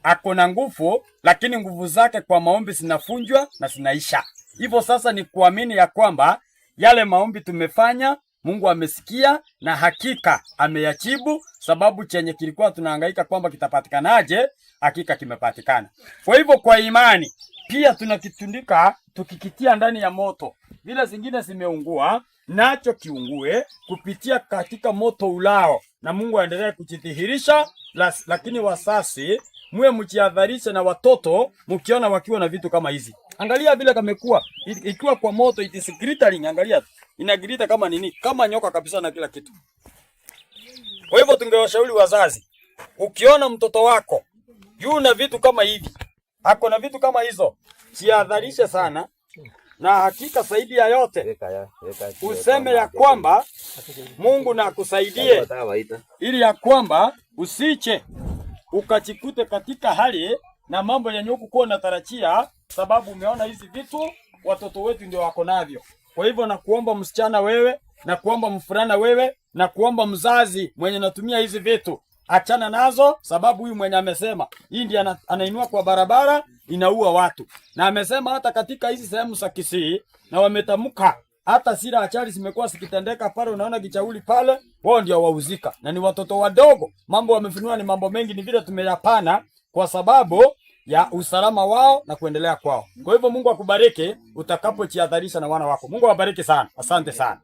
ako na nguvu, lakini nguvu zake kwa maombi zinafunjwa na zinaisha. Hivyo sasa ni kuamini ya kwamba yale maombi tumefanya Mungu amesikia na hakika ameyajibu, sababu chenye kilikuwa tunahangaika kwamba kitapatikanaje, hakika kimepatikana. Kwa hivyo kwa imani pia tunakitundika tukikitia ndani ya moto. Vile zingine zimeungua, nacho kiungue kupitia katika moto ulao, na Mungu aendelee kujidhihirisha. Lakini wasasi muwe mjihadharishe na watoto mkiona wakiwa na vitu kama hizi. Angalia vile kamekuwa ikiwa kwa moto, it is glittering. Angalia inagrita kama nini, kama nyoka kabisa na kila kitu. Kwa hivyo tungewashauri wazazi, ukiona mtoto wako yuna vitu kama hivi, ako na vitu kama hizo, jihadharishe sana, na hakika zaidi ya yote useme ya kwamba Mungu na akusaidie, ili ya kwamba usiche ukachikute katika hali na mambo yenye hukuwa unatarajia, sababu umeona hizi vitu watoto wetu ndio wako navyo. Kwa hivyo na kuomba msichana wewe, na kuomba mfulana wewe, na kuomba mzazi mwenye natumia hizi vitu, achana nazo, sababu huyu mwenye amesema hii ndiye anainua kwa barabara, inaua watu. Na amesema hata katika hizi sehemu za Kisii, na wametamka hata sira achari zimekuwa zikitendeka pale, unaona kichauli pale, wao ndio wauzika na ni watoto wadogo. Mambo wamefunua ni mambo mengi, ni vile tumeyapana kwa sababu ya usalama wao na kuendelea kwao. Kwa hivyo Mungu akubariki utakapojiadharisha na wana wako. Mungu awabariki sana. Asante sana.